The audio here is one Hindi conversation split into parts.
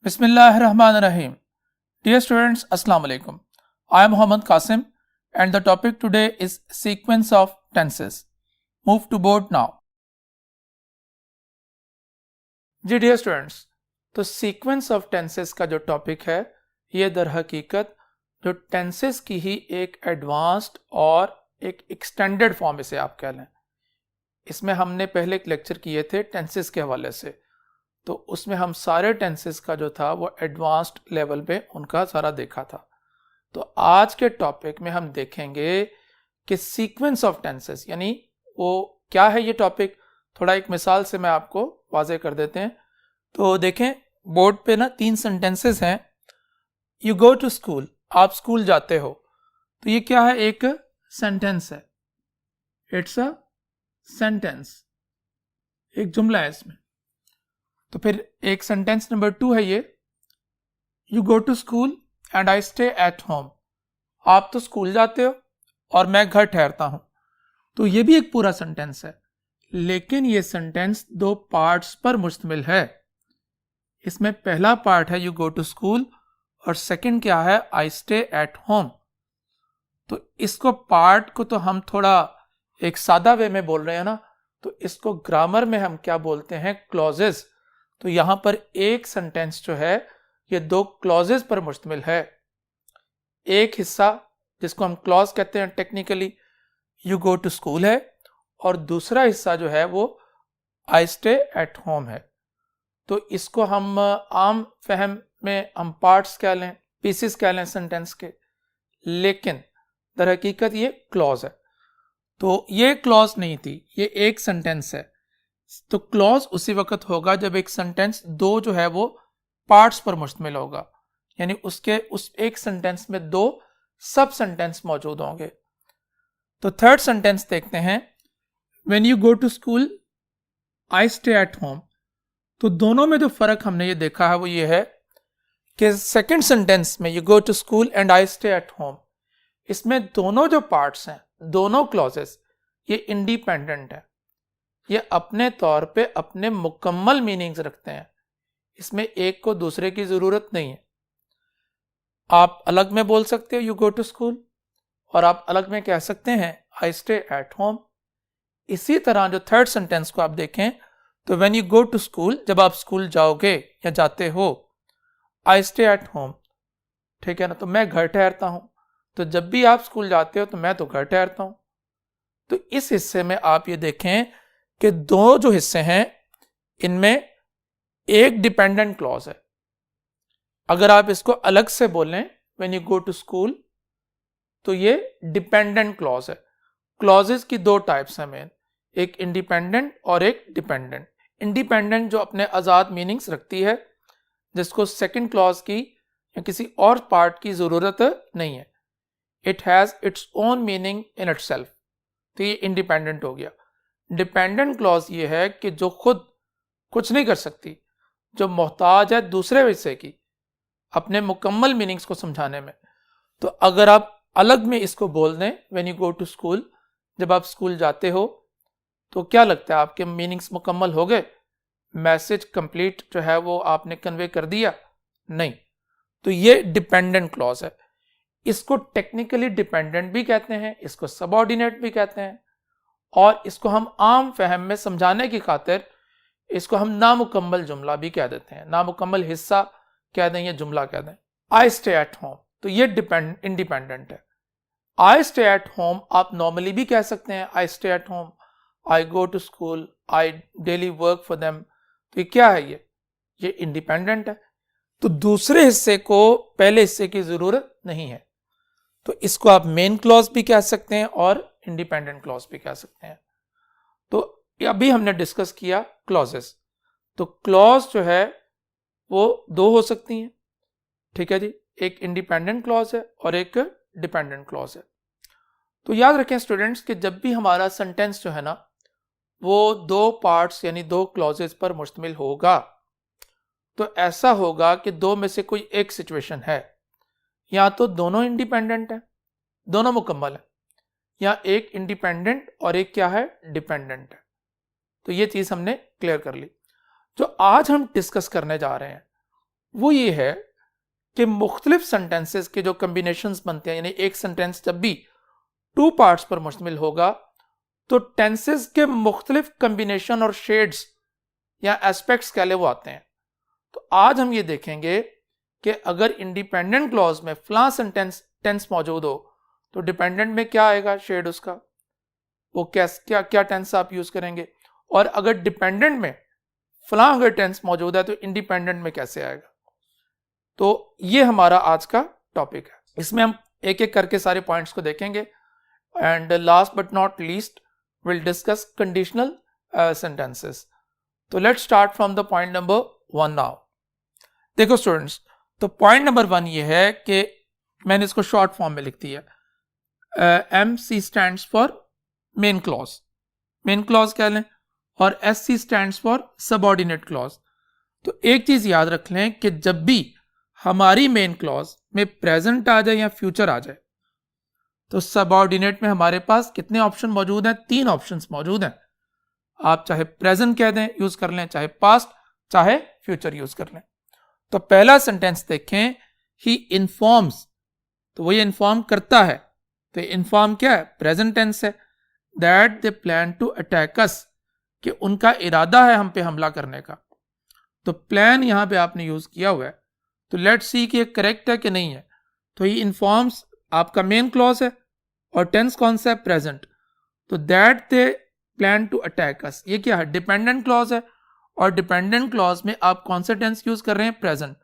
Bismillahirrahmanirrahim. Dear students, Assalamu alaikum. I am Muhammad Qasim and the topic today is sequence of tenses. Move to board now. जी डियर स्टूडेंट्स, तो सीक्वेंस ऑफ टेंसेस का जो टॉपिक है ये दर हकीकत जो टेंसेस की ही एक एडवांस्ड और एक एक्सटेंडेड फॉर्म इसे आप कह लें। इसमें हमने पहले एक लेक्चर किए थे टेंसेस के हवाले से, तो उसमें हम सारे टेंसेस का जो था वो एडवांस्ड लेवल पे उनका सारा देखा था। तो आज के टॉपिक में हम देखेंगे कि सीक्वेंस ऑफ टेंसेस यानी वो क्या है। ये टॉपिक थोड़ा एक मिसाल से मैं आपको वाजे कर देते हैं। तो देखें बोर्ड पे ना 3 सेंटेंसेस हैं। यू गो टू स्कूल, आप स्कूल जाते हो, तो ये क्या है, एक सेंटेंस है, इट्स अ सेंटेंस, एक जुमला है इसमें। तो फिर एक सेंटेंस नंबर 2 है ये, you go to school and I stay at home, आप तो स्कूल जाते हो और मैं घर ठहरता हूं। तो ये भी एक पूरा सेंटेंस है, लेकिन ये सेंटेंस 2 पार्ट्स पर मुश्तमिल है। इसमें पहला पार्ट है यू गो टू स्कूल और सेकंड क्या है, आई स्टे एट होम। तो इसको पार्ट को तो हम थोड़ा एक सादा वे में बोल रहे हैं ना, तो इसको ग्रामर में हम क्या बोलते हैं, क्लॉजेस। तो यहां पर एक सेंटेंस जो है ये 2 क्लॉजेस पर मुश्तमिल है। एक हिस्सा जिसको हम क्लॉज कहते हैं technically, you go to school है, और दूसरा हिस्सा जो है वो आई स्टे एट होम है। तो इसको हम आम फहम में हम पार्ट्स कह लें, पीसेस कह लें सेंटेंस के, लेकिन दर हकीकत ये क्लॉज है। तो ये क्लॉज नहीं थी, ये एक सेंटेंस है। तो क्लॉज उसी वक्त होगा जब एक सेंटेंस 2 जो है वो पार्ट्स पर मुश्तमिल होगा, यानी उसके उस एक सेंटेंस में 2 सब सेंटेंस मौजूद होंगे। तो थर्ड सेंटेंस देखते हैं, when you go to school I stay at home. तो दोनों में जो फर्क हमने ये देखा है वो ये है कि सेकंड सेंटेंस में you go to school and I stay at home, इसमें दोनों जो पार्ट्स हैं, दोनों क्लॉजेस, ये इंडिपेंडेंट है। ये अपने तौर पे अपने मुकम्मल मीनिंग्स रखते हैं, इसमें एक को दूसरे की जरूरत नहीं है। आप अलग में बोल सकते हो यू गो टू स्कूल, और आप अलग में कह सकते हैं आई स्टे एट होम। इसी तरह जो थर्ड सेंटेंस को आप देखें, तो when you go to school, जब आप स्कूल जाओगे या जाते हो, आई स्टे एट होम, ठीक है ना, तो मैं घर ठहरता हूं। तो जब भी आप स्कूल जाते हो तो मैं तो घर ठहरता हूं। तो इस हिस्से में आप ये देखें कि 2 जो हिस्से हैं इनमें एक डिपेंडेंट क्लॉज है। अगर आप इसको अलग से बोलें when you go to school, तो ये डिपेंडेंट क्लॉज है। क्लॉजेस की 2 टाइप्स हैं मेन, एक इंडिपेंडेंट और एक डिपेंडेंट। इंडिपेंडेंट जो अपने आजाद मीनिंग्स रखती है, जिसको सेकंड क्लॉज की या किसी और पार्ट की जरूरत नहीं है, it has its own meaning in itself, तो ये इंडिपेंडेंट हो गया। डिपेंडेंट क्लॉज ये है कि जो खुद कुछ नहीं कर सकती, जो मोहताज है दूसरे हिस्से की अपने मुकम्मल मीनिंग्स को समझाने में। तो अगर आप अलग में इसको बोल दें when you go to school, जब आप स्कूल जाते हो, तो क्या लगता है आपके मीनिंग्स मुकम्मल हो गए, मैसेज कंप्लीट जो है वो आपने कन्वे कर दिया? नहीं। तो ये डिपेंडेंट क्लॉज है। इसको टेक्निकली डिपेंडेंट भी कहते हैं, इसको सबऑर्डिनेट भी कहते हैं, और इसको हम आम फहम में समझाने की खातिर इसको हम नामुकम्मल जुमला भी कह देते हैं, नामुकम्मल हिस्सा कह दें या जुमला कह दें। आई स्टे एट होम, तो ये इंडिपेंडेंट है। आई स्टे एट होम आप नॉर्मली भी कह सकते हैं, I stay at home, I go to school, I daily work for them. तो ये क्या है, ये इंडिपेंडेंट है। तो दूसरे हिस्से को पहले हिस्से की जरूरत नहीं है। तो इसको आप मेन क्लॉज भी कह सकते हैं और इंडिपेंडेंट क्लॉज भी कह सकते हैं। तो अभी हमने डिस्कस किया क्लॉजेस। तो क्लॉज जो है वो 2 हो सकती हैं, ठीक है जी, एक इंडिपेंडेंट क्लॉज है और एक डिपेंडेंट क्लॉज है। तो याद रखें स्टूडेंट्स कि जब भी हमारा सेंटेंस जो है ना वो 2 पार्ट्स यानी 2 क्लॉजेस पर मुश्तमिल होगा, तो ऐसा होगा कि 2 में से कोई एक सिचुएशन है, या तो दोनों इंडिपेंडेंट है, दोनों मुकम्मल है, या एक इंडिपेंडेंट और एक क्या है, डिपेंडेंट है। तो ये चीज हमने क्लियर कर ली। जो आज हम डिस्कस करने जा रहे हैं वो ये है कि मुख्तलिफ सेंटेंसेस के जो कम्बिनेशंस बनते हैं, यानी एक सेंटेंस जब भी 2 पार्ट्स पर मुश्तमिल होगा तो टेंसेस के मुख्तलिफ कम्बिनेशन और शेड्स या एस्पेक्ट्स कह ले वो आते हैं। तो आज हम ये देखेंगे कि अगर इंडिपेंडेंट क्लॉज में फलां सेंटेंस टेंस मौजूद हो तो डिपेंडेंट में क्या आएगा शेड उसका, वो क्या क्या टेंस आप यूज करेंगे, और अगर डिपेंडेंट में फलां अगर टेंस मौजूद है तो इंडिपेंडेंट में कैसे आएगा। तो ये हमारा आज का टॉपिक है। इसमें हम एक एक करके सारे पॉइंट्स को देखेंगे and last but not least will discuss conditional sentences. तो let's start from the point number 1 now. देखो स्टूडेंट्स, तो पॉइंट नंबर 1 ये है कि मैंने इसको शॉर्ट फॉर्म में लिख दिया, MC stands for main clause, main clause कह लें, और SC stands for subordinate clause. तो एक चीज याद रख लें कि जब भी हमारी मेन क्लॉज में प्रेजेंट आ जाए या फ्यूचर आ जाए तो सबऑर्डिनेट में हमारे पास कितने ऑप्शन मौजूद हैं, 3 ऑप्शंस मौजूद हैं। आप चाहे प्रेजेंट कह दें यूज कर लें, चाहे पास्ट चाहे फ्यूचर यूज कर लें। तो पहला सेंटेंस देखें, ही इन्फॉर्म्स, तो वो ये इन्फॉर्म करता है, तो इन्फॉर्म क्या है, प्रेजेंट टेंस है, that they plan to attack us, कि उनका इरादा है हम पे हमला करने का। तो प्लान यहां पे आपने यूज किया हुआ है, तो लेट्स सी कि ये करेक्ट है कि नहीं है। तो ही इन्फॉर्म्स आपका मेन क्लॉज है और टेंस कौन सा है, प्रेजेंट। तो that they plan to attack us, ये क्या है, डिपेंडेंट क्लॉज है, और डिपेंडेंट क्लॉज में आप कौन सा टेंस यूज कर रहे हैं, प्रेजेंट।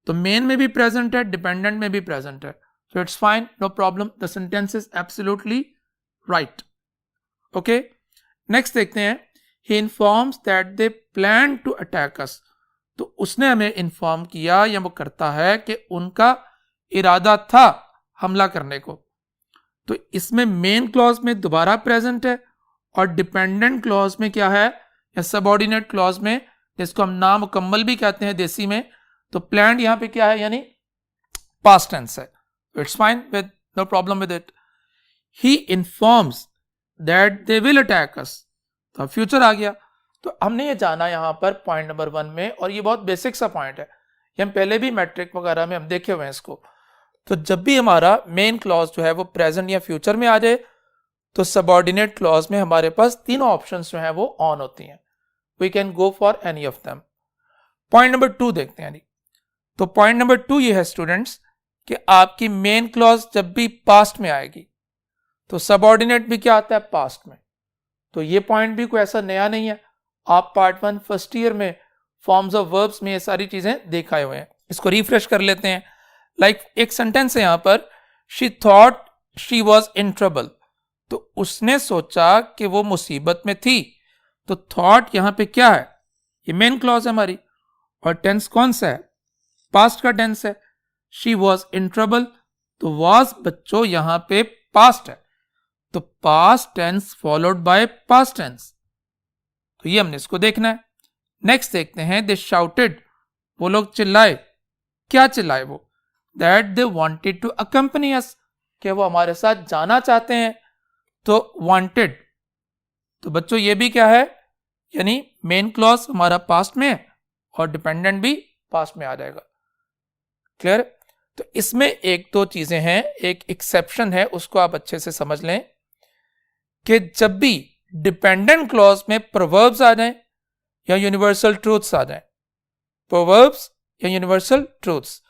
तो मेन में भी प्रेजेंट है, डिपेंडेंट में भी प्रेजेंट है, so it's fine, no problem, the sentence is absolutely right. Okay, next देखते हैं, he informs that they plan to attack us, तो उसने हमें इन्फॉर्म किया या वो करता है कि उनका इरादा था हमला करने को। तो इसमें मेन क्लॉज में दोबारा प्रेजेंट है, और डिपेंडेंट क्लॉज में क्या है, या सबऑर्डिनेट क्लॉज में, जिसको हम नामुकम्मल भी कहते हैं देसी में, तो प्लान यहां पे क्या है, यानी पास्ट टेंस है। It's fine, with no problem with it. He informs that they will attack us, तो फ्यूचर आ गया। तो हमने ये जाना यहाँ पर पॉइंट नंबर 1 में, और ये बहुत बेसिक सा पॉइंट है, ये हम पहले भी मैट्रिक वगैरह में हम देखे हुए हैं इसको। तो जब भी हमारा मेन क्लॉज जो है वो प्रेजेंट या फ्यूचर में आ जाए तो सबऑर्डिनेट क्लॉज में हमारे पास तीनों ऑप्शंस जो हैं वो ऑन होती हैं, we can go for any of them. Point number 2 देखते हैं। तो पॉइंट नंबर 2 ये है स्टूडेंट्स कि आपकी मेन क्लॉज जब भी पास्ट में आएगी तो सबऑर्डिनेट भी क्या आता है, पास्ट में। तो ये पॉइंट भी कोई ऐसा नया नहीं है, आप पार्ट 1 फर्स्ट ईयर में फॉर्म्स ऑफ वर्ब्स में ये सारी चीजें दिखाए हुए हैं। इसको रिफ्रेश कर लेते हैं। लाइक एक सेंटेंस है यहां पर, she thought she was in trouble, तो उसने सोचा कि वो मुसीबत में थी। तो थॉट यहां पे क्या है, ये मेन क्लॉज है हमारी, और टेंस कौन सा है, पास्ट का टेंस है। शी वॉज इन ट्रबल, तो वॉज बच्चों यहां पे पास्ट है, तो past tense followed by past tense, तो ये हमने इसको देखना है। नेक्स्ट देखते हैं, दे शाउटेड, वो लोग चिल्लाए, क्या चिल्लाए वो, that they wanted to accompany us, कि वो हमारे साथ जाना चाहते हैं। तो वांटेड, तो बच्चों ये भी क्या है, यानी मेन क्लॉज हमारा पास्ट में है और डिपेंडेंट भी पास्ट में आ जाएगा। क्लियर। तो इसमें एक दो चीजें हैं, एक एक्सेप्शन है, उसको आप अच्छे से समझ लें कि जब भी डिपेंडेंट क्लॉज में प्रोवर्ब्स आ जाएं या यूनिवर्सल ट्रूथ्स आ जाएं, प्रोवर्ब्स या यूनिवर्सल ट्रूथ्स,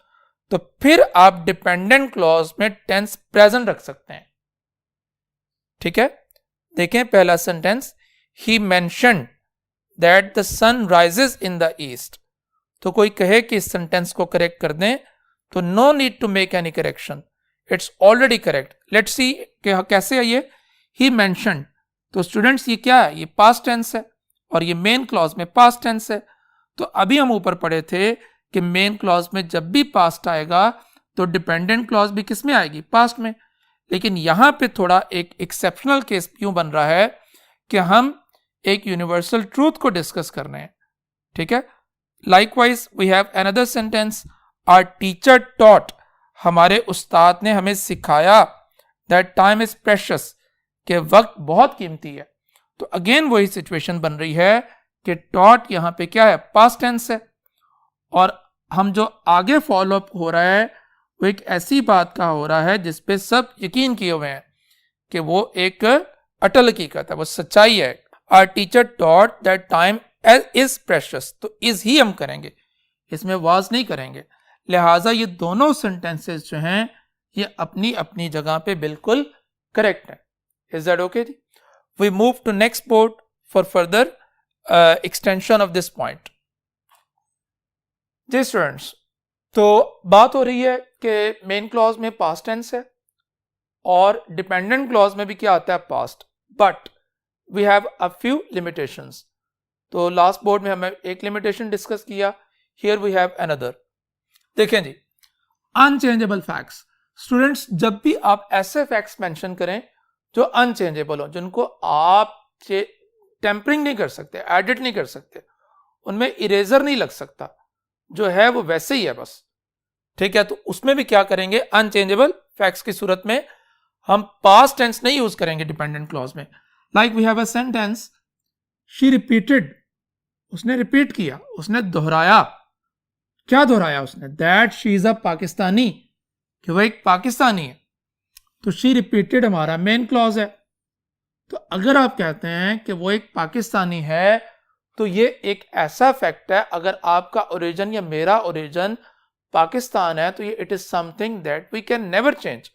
तो फिर आप डिपेंडेंट क्लॉज में टेंस प्रेजेंट रख सकते हैं। ठीक है, देखें पहला sentence, he mentioned that the sun rises in the east, तो कोई कहे कि इस सेंटेंस को करेक्ट कर दें तो no need to make any correction, it's already correct. Let's see कि कैसे है ये, ही मेंशन्ड, तो स्टूडेंट्स ये क्या है, ये पास्ट टेंस है और ये मेन क्लॉज में पास्ट टेंस है। तो अभी हम ऊपर पढ़े थे कि मेन क्लॉज में जब भी पास्ट आएगा तो डिपेंडेंट क्लॉज भी किस में आएगी, पास्ट में। लेकिन यहां पे थोड़ा एक एक्सेप्शनल केस क्यों बन रहा है कि हम एक यूनिवर्सल ट्रूथ को डिस्कस कर रहे हैं। ठीक है, likewise we have another sentence, our teacher taught, हमारे उस्ताद ने हमें सिखाया, दैट टाइम इज प्रेशियस, कि वक्त बहुत कीमती है। तो अगेन वही सिचुएशन बन रही है कि टॉट यहां पे क्या है, पास्ट टेंस है, और हम जो आगे फॉलोअप हो रहा है वो एक ऐसी बात का हो रहा है जिसपे सब यकीन किए हुए हैं कि वो एक अटल हकीकत है, वो सच्चाई है। Our teacher taught that time is precious, तो इज ही हम करेंगे, इसमें वाज नहीं करेंगे। लिहाजा ये दोनों सेंटेंसेस जो हैं ये अपनी अपनी जगह पे बिल्कुल करेक्ट है। इज दैट ओके जी? We move to next board for further extension of this point. जी स्टूडेंट्स, तो बात हो रही है कि मेन क्लॉज में पास्ट टेंस है और डिपेंडेंट क्लॉज में भी क्या आता है, past, but we have a few limitations. तो लास्ट बोर्ड में हमें एक लिमिटेशन डिस्कस किया, हियर वी हैव अनदर। देखें जी, अनचेंजेबल फैक्ट्स। स्टूडेंट्स, जब भी आप ऐसे फैक्ट्स मेंशन करें जो अनचेंजेबल हो, जिनको आप टेम्परिंग नहीं कर सकते, एडिट नहीं कर सकते, उनमें इरेजर नहीं लग सकता, जो है वो वैसे ही है बस, ठीक है, तो उसमें भी क्या करेंगे, अनचेंजेबल फैक्ट्स की सूरत में हम पास्ट टेंस नहीं यूज करेंगे डिपेंडेंट क्लॉज में। Like we have a sentence, she repeated, उसने रिपीट किया, उसने दोहराया। क्या दोहराया उसने? That she is a Pakistani, कि वह एक पाकिस्तानी है। तो शी रिपीटेड हमारा मेन क्लॉज है। तो अगर आप कहते हैं कि वो एक पाकिस्तानी है तो ये एक ऐसा फैक्ट है, अगर आपका ओरिजिन या मेरा ओरिजिन पाकिस्तान है तो ये it is something that we can never change,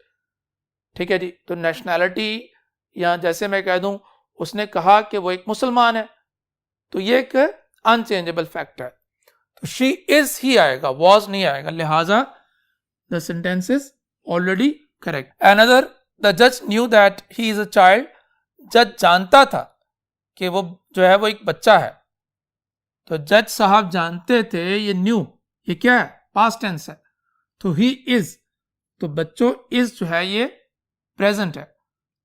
ठीक है जी। तो नेशनैलिटी, या जैसे मैं कह दूं उसने कहा कि वो एक मुसलमान है, तो ये एक अनचेंजेबल फैक्ट है। तो शी इज ही आएगा, वॉज नहीं आएगा, लिहाजा the sentence is already correct. Another, the जज knew that he is a child, जज जानता था कि वो जो है वो एक बच्चा है। तो जज साहब जानते थे, ये न्यू, ये क्या है, पास्ट टेंस है। तो ही इज, तो बच्चों इज जो है ये प्रेजेंट है,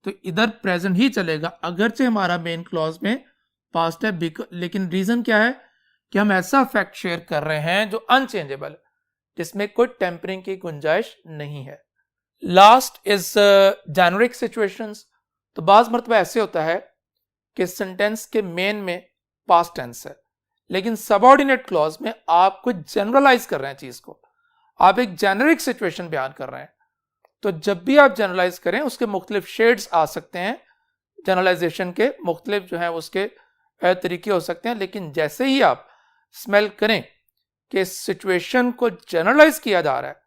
तो इधर प्रेजेंट ही चलेगा, अगरचे हमारा मेन क्लॉज में पास्ट है, लेकिन रीजन क्या है कि हम ऐसा फैक्ट शेयर कर रहे हैं जो अनचेंजेबल है, जिसमें कोई टेम्परिंग की गुंजाइश नहीं है। Last is generic situations. तो बाज मरतबा ऐसे होता है कि सेंटेंस के मेन में पास्ट टेंस है, लेकिन सबऑर्डिनेट क्लॉज में आप कुछ जनरलाइज कर रहे हैं चीज को, आप एक जेनरिक सिचुएशन बयान कर रहे हैं। तो जब भी आप जनरलाइज करें उसके मुख्तलिफ शेड्स आ सकते हैं, जनरलाइजेशन के मुख्तलिफ जो है उसके तरीके हो सकते हैं, लेकिन जैसे ही आप स्मेल करें कि सिचुएशन को जनरलाइज किया जा रहा है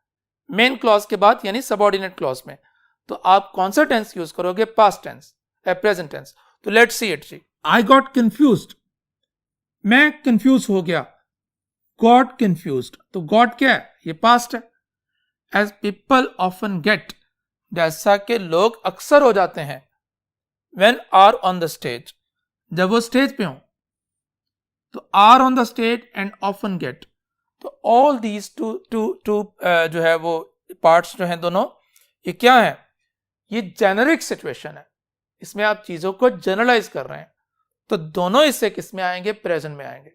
मेन क्लॉज के बाद, यानी सबऑर्डिनेट क्लॉज में, तो आप कौन सा टेंस यूज करोगे, पास्ट टेंस या प्रेजेंट टेंस। तो लेट्स सी इट जी। आई गॉट कंफ्यूज्ड, मैं कंफ्यूज हो गया, गॉट कंफ्यूज्ड, तो गॉट क्या है, ये पास्ट है। एज पीपल ऑफन गेट, जैसा कि लोग अक्सर हो जाते हैं। When are on the stage, जब वो स्टेज पे हो, तो are on the stage and often get, तो ऑल दीज टू जो है वो पार्ट्स जो हैं दोनों, ये क्या है, ये जेनरिक सिचुएशन है, इसमें आप चीजों को जनरलाइज कर रहे हैं, तो दोनों इससे किस में आएंगे, प्रेजेंट में आएंगे।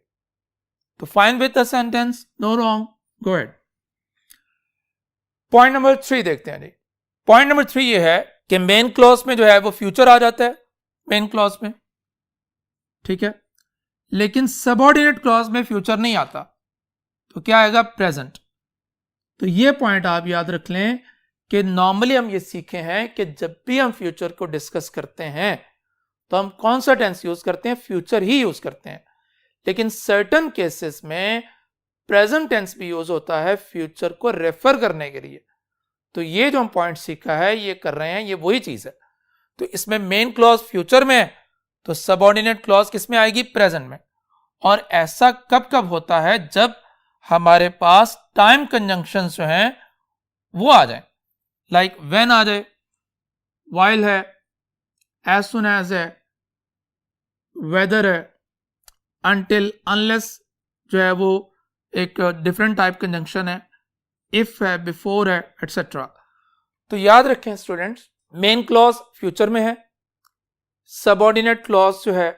तो fine with the sentence, no wrong, go ahead. Point number 3 देखते हैं जी। पॉइंट नंबर 3 ये है कि मेन क्लॉज में जो है वो फ्यूचर आ जाता है मेन क्लॉज में, ठीक है, लेकिन सबऑर्डिनेट क्लॉज में फ्यूचर नहीं आता, तो क्या आएगा, प्रेजेंट। तो ये पॉइंट आप याद रख लें कि नॉर्मली हम ये सीखे हैं कि जब भी हम फ्यूचर को डिस्कस करते हैं तो हम कौन सा टेंस यूज करते हैं, फ्यूचर ही यूज करते हैं, लेकिन सर्टन केसेस में प्रेजेंट टेंस भी यूज होता है फ्यूचर को रेफर करने के लिए। तो ये जो हम पॉइंट सीखा है, ये कर रहे हैं, ये वही चीज है। तो इसमें मेन क्लॉज फ्यूचर में है, तो सबऑर्डिनेट क्लॉज किस में आएगी, प्रेजेंट में। और ऐसा कब कब होता है, जब हमारे पास टाइम कंजंक्शंस जो हैं वो आ जाए, लाइक व्हेन आ जाए, व्हाइल है, एज सुन एज है, वेदर है, अनटिल, अनलेस जो है वो एक डिफरेंट टाइप कंजंक्शन है, इफ है, बिफोर है, एटसेट्रा। तो याद रखें स्टूडेंट्स, मेन क्लॉज फ्यूचर में है, सबऑर्डिनेट क्लॉज जो है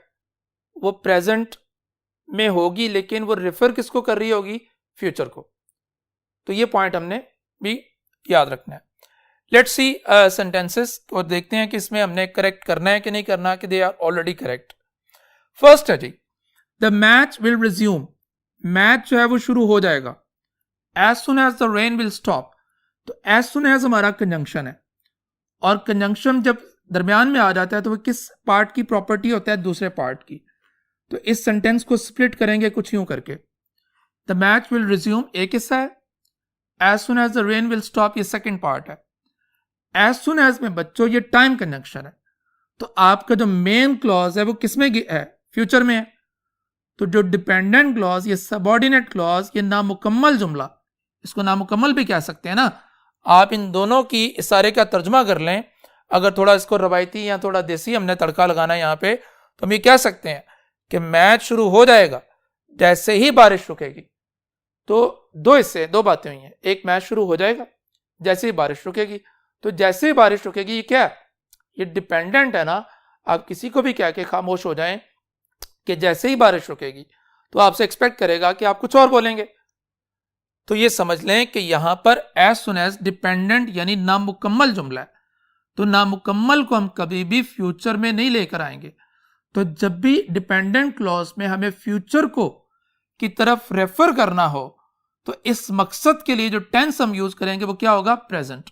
वो प्रेजेंट में होगी, लेकिन वो रेफर किसको कर रही होगी, फ्यूचर को। तो ये पॉइंट हमने भी याद रखना है। लेट्स सी सेंटेंसेस, और देखते हैं कि इसमें हमने करेक्ट करना है कि नहीं करना, कि they are already correct. First है जी, the match will resume, match जो है वो शुरू हो जाएगा, as soon as the rain will stop, तो एज सुन एज हमारा कंजंक्शन है, और कंजंक्शन जब दरमियान में आ जाता है तो वो किस पार्ट की प्रॉपर्टी होता है? दूसरे पार्ट की। तो इस सेंटेंस को स्प्लिट करेंगे कुछ यूं करके, द मैच विल रिज्यूम एक हिस्सा है, as soon as the rain will stop ये सेकेंड पार्ट है। एज सुन एज में बच्चों ये टाइम कंजंक्शन है, तो आपका जो मेन क्लॉज है वो किसमें है? फ्यूचर में है। तो जो डिपेंडेंट क्लॉज, ये सबऑर्डिनेट क्लॉज, ये नामुकम्मल जुमला, इसको नामुकम्मल भी कह सकते हैं ना। आप इन दोनों की इशारे का तर्जुमा कर लें, अगर थोड़ा इसको रवायती या थोड़ा देसी हमने तड़का लगाना है यहाँ पे, तो हम ये कह सकते हैं कि मैच शुरू हो जाएगा जैसे ही बारिश रुकेगी। तो दो हिस्से, दो बातें हुई हैं, एक मैच शुरू हो जाएगा जैसे ही बारिश रुकेगी। तो जैसे ही बारिश रुकेगी ये क्या है? ये डिपेंडेंट है ना। आप किसी को भी कह के खामोश हो जाएं कि जैसे ही बारिश रुकेगी, तो आपसे एक्सपेक्ट करेगा कि आप कुछ और बोलेंगे। तो ये समझ लें कि यहां पर एज सुन एज डिपेंडेंट यानी नामुकम्मल जुमला है, तो नामुकम्मल को हम कभी भी फ्यूचर में नहीं लेकर आएंगे। तो जब भी डिपेंडेंट क्लॉज में हमें फ्यूचर को की तरफ रेफर करना हो, तो इस मकसद के लिए जो टेंस हम यूज करेंगे वो क्या होगा? प्रेजेंट।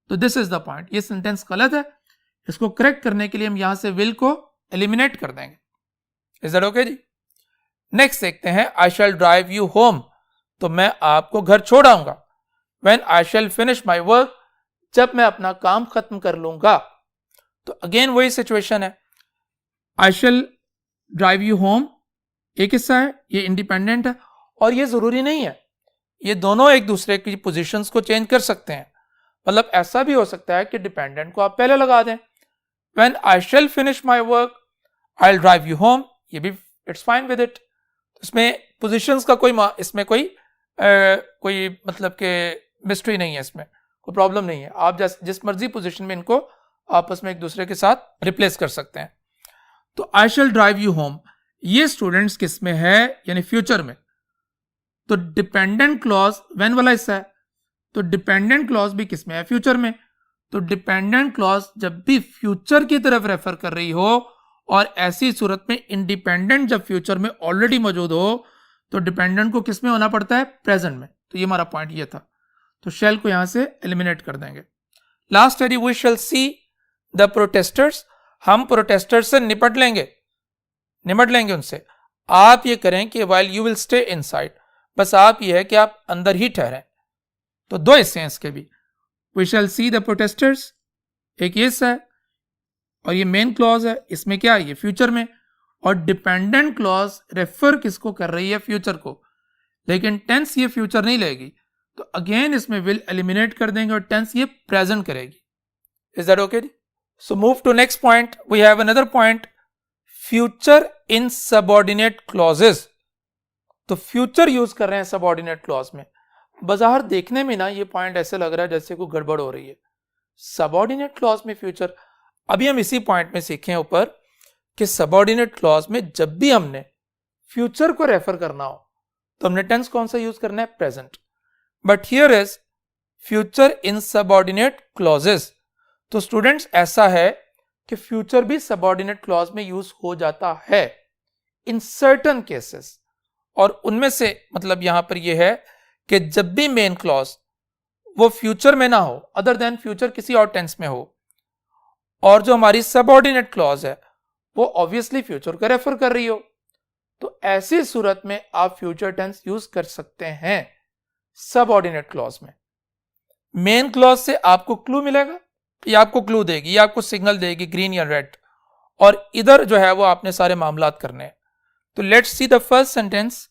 तो दिस इज द पॉइंट। ये सेंटेंस गलत है, इसको करेक्ट करने के लिए हम यहां से विल को एलिमिनेट कर देंगे। इज दैट ओके जी? नेक्स्ट देखते हैं, I shall drive you home, तो मैं आपको घर छोड़ आऊंगा। When I shall finish my work, जब मैं अपना काम खत्म कर लूंगा। तो अगेन वही सिचुएशन है, I shall drive you home एक हिस्सा है, ये इंडिपेंडेंट है, और ये जरूरी नहीं है, ये दोनों एक दूसरे की पोजीशंस को चेंज कर सकते हैं। मतलब ऐसा भी हो सकता है कि डिपेंडेंट को आप पहले लगा दें, when I shall finish my work I will drive you home, ये भी इट्स फाइन विद इट। इसमें पोजीशंस का इसमें कोई मतलब के मिस्ट्री नहीं है, इसमें कोई प्रॉब्लम नहीं है। आप जिस मर्जी पोजीशन में इनको आपस में एक दूसरे के साथ रिप्लेस कर सकते हैं। तो आई शैल ड्राइव यू होम ये स्टूडेंट्स किस में है? यानी फ्यूचर में। तो डिपेंडेंट क्लॉज व्हेन वाला हिस्सा है, तो डिपेंडेंट क्लॉज भी किस में है? फ्यूचर में। तो डिपेंडेंट क्लॉज जब भी फ्यूचर की तरफ रेफर कर रही हो, और ऐसी सूरत में इंडिपेंडेंट जब फ्यूचर में ऑलरेडी मौजूद हो, तो डिपेंडेंट को किस में होना पड़ता है? प्रेजेंट में। तो ये हमारा पॉइंट ये था, तो शेल को यहां से एलिमिनेट कर देंगे। लास्ट है, we shall see the protesters, हम प्रोटेस्टर्स से निपट लेंगे उनसे। आप ये करें कि while you will stay inside, बस आप ये है कि आप अंदर ही ठहरें। तो दो हिस्से हैं इसके भी, we shall see the protesters एक ये हिस्सा है, और ये मेन क्लॉज है, इसमें क्या है? ये फ्यूचर में। और डिपेंडेंट क्लॉज रेफर किसको कर रही है? फ्यूचर को, लेकिन टेंस ये फ्यूचर नहीं लेगी, तो अगेन इसमें विल एलिमिनेट कर देंगे और टेंस ये प्रेजेंट करेगी। Is that okay? So move to next point, we have another point, future in subordinate clauses. तो फ्यूचर यूज कर रहे हैं सबऑर्डिनेट क्लॉज में। बाजार देखने में ना ये पॉइंट ऐसे लग रहा है जैसे कोई गड़बड़ हो रही है, सबऑर्डिनेट क्लॉज में फ्यूचर। अभी हम इसी पॉइंट में सीखे ऊपर कि सबऑर्डिनेट क्लॉज में जब भी हमने फ्यूचर को रेफर करना हो, तो हमने टेंस कौन सा यूज करना है? Present. But here is future in subordinate clauses. तो स्टूडेंट्स ऐसा है कि फ्यूचर भी सबऑर्डिनेट क्लॉज में यूज हो जाता है इन सर्टन केसेस, और उनमें से मतलब यहां पर यह है कि जब भी मेन क्लॉज वो फ्यूचर में ना हो, अदर देन फ्यूचर किसी और टेंस में हो, और जो हमारी सबऑर्डिनेट क्लॉज है वो ऑब्वियसली फ्यूचर को रेफर कर रही हो, तो ऐसी सूरत में आप फ्यूचर टेंस यूज कर सकते हैं सबऑर्डिनेट क्लॉज में। मेन क्लॉज से आपको क्लू मिलेगा, ये आपको क्लू देगी, ये आपको सिग्नल देगी ग्रीन या रेड, और इधर जो है वो आपने सारे मामलात करने हैं। तो let's see the first sentence,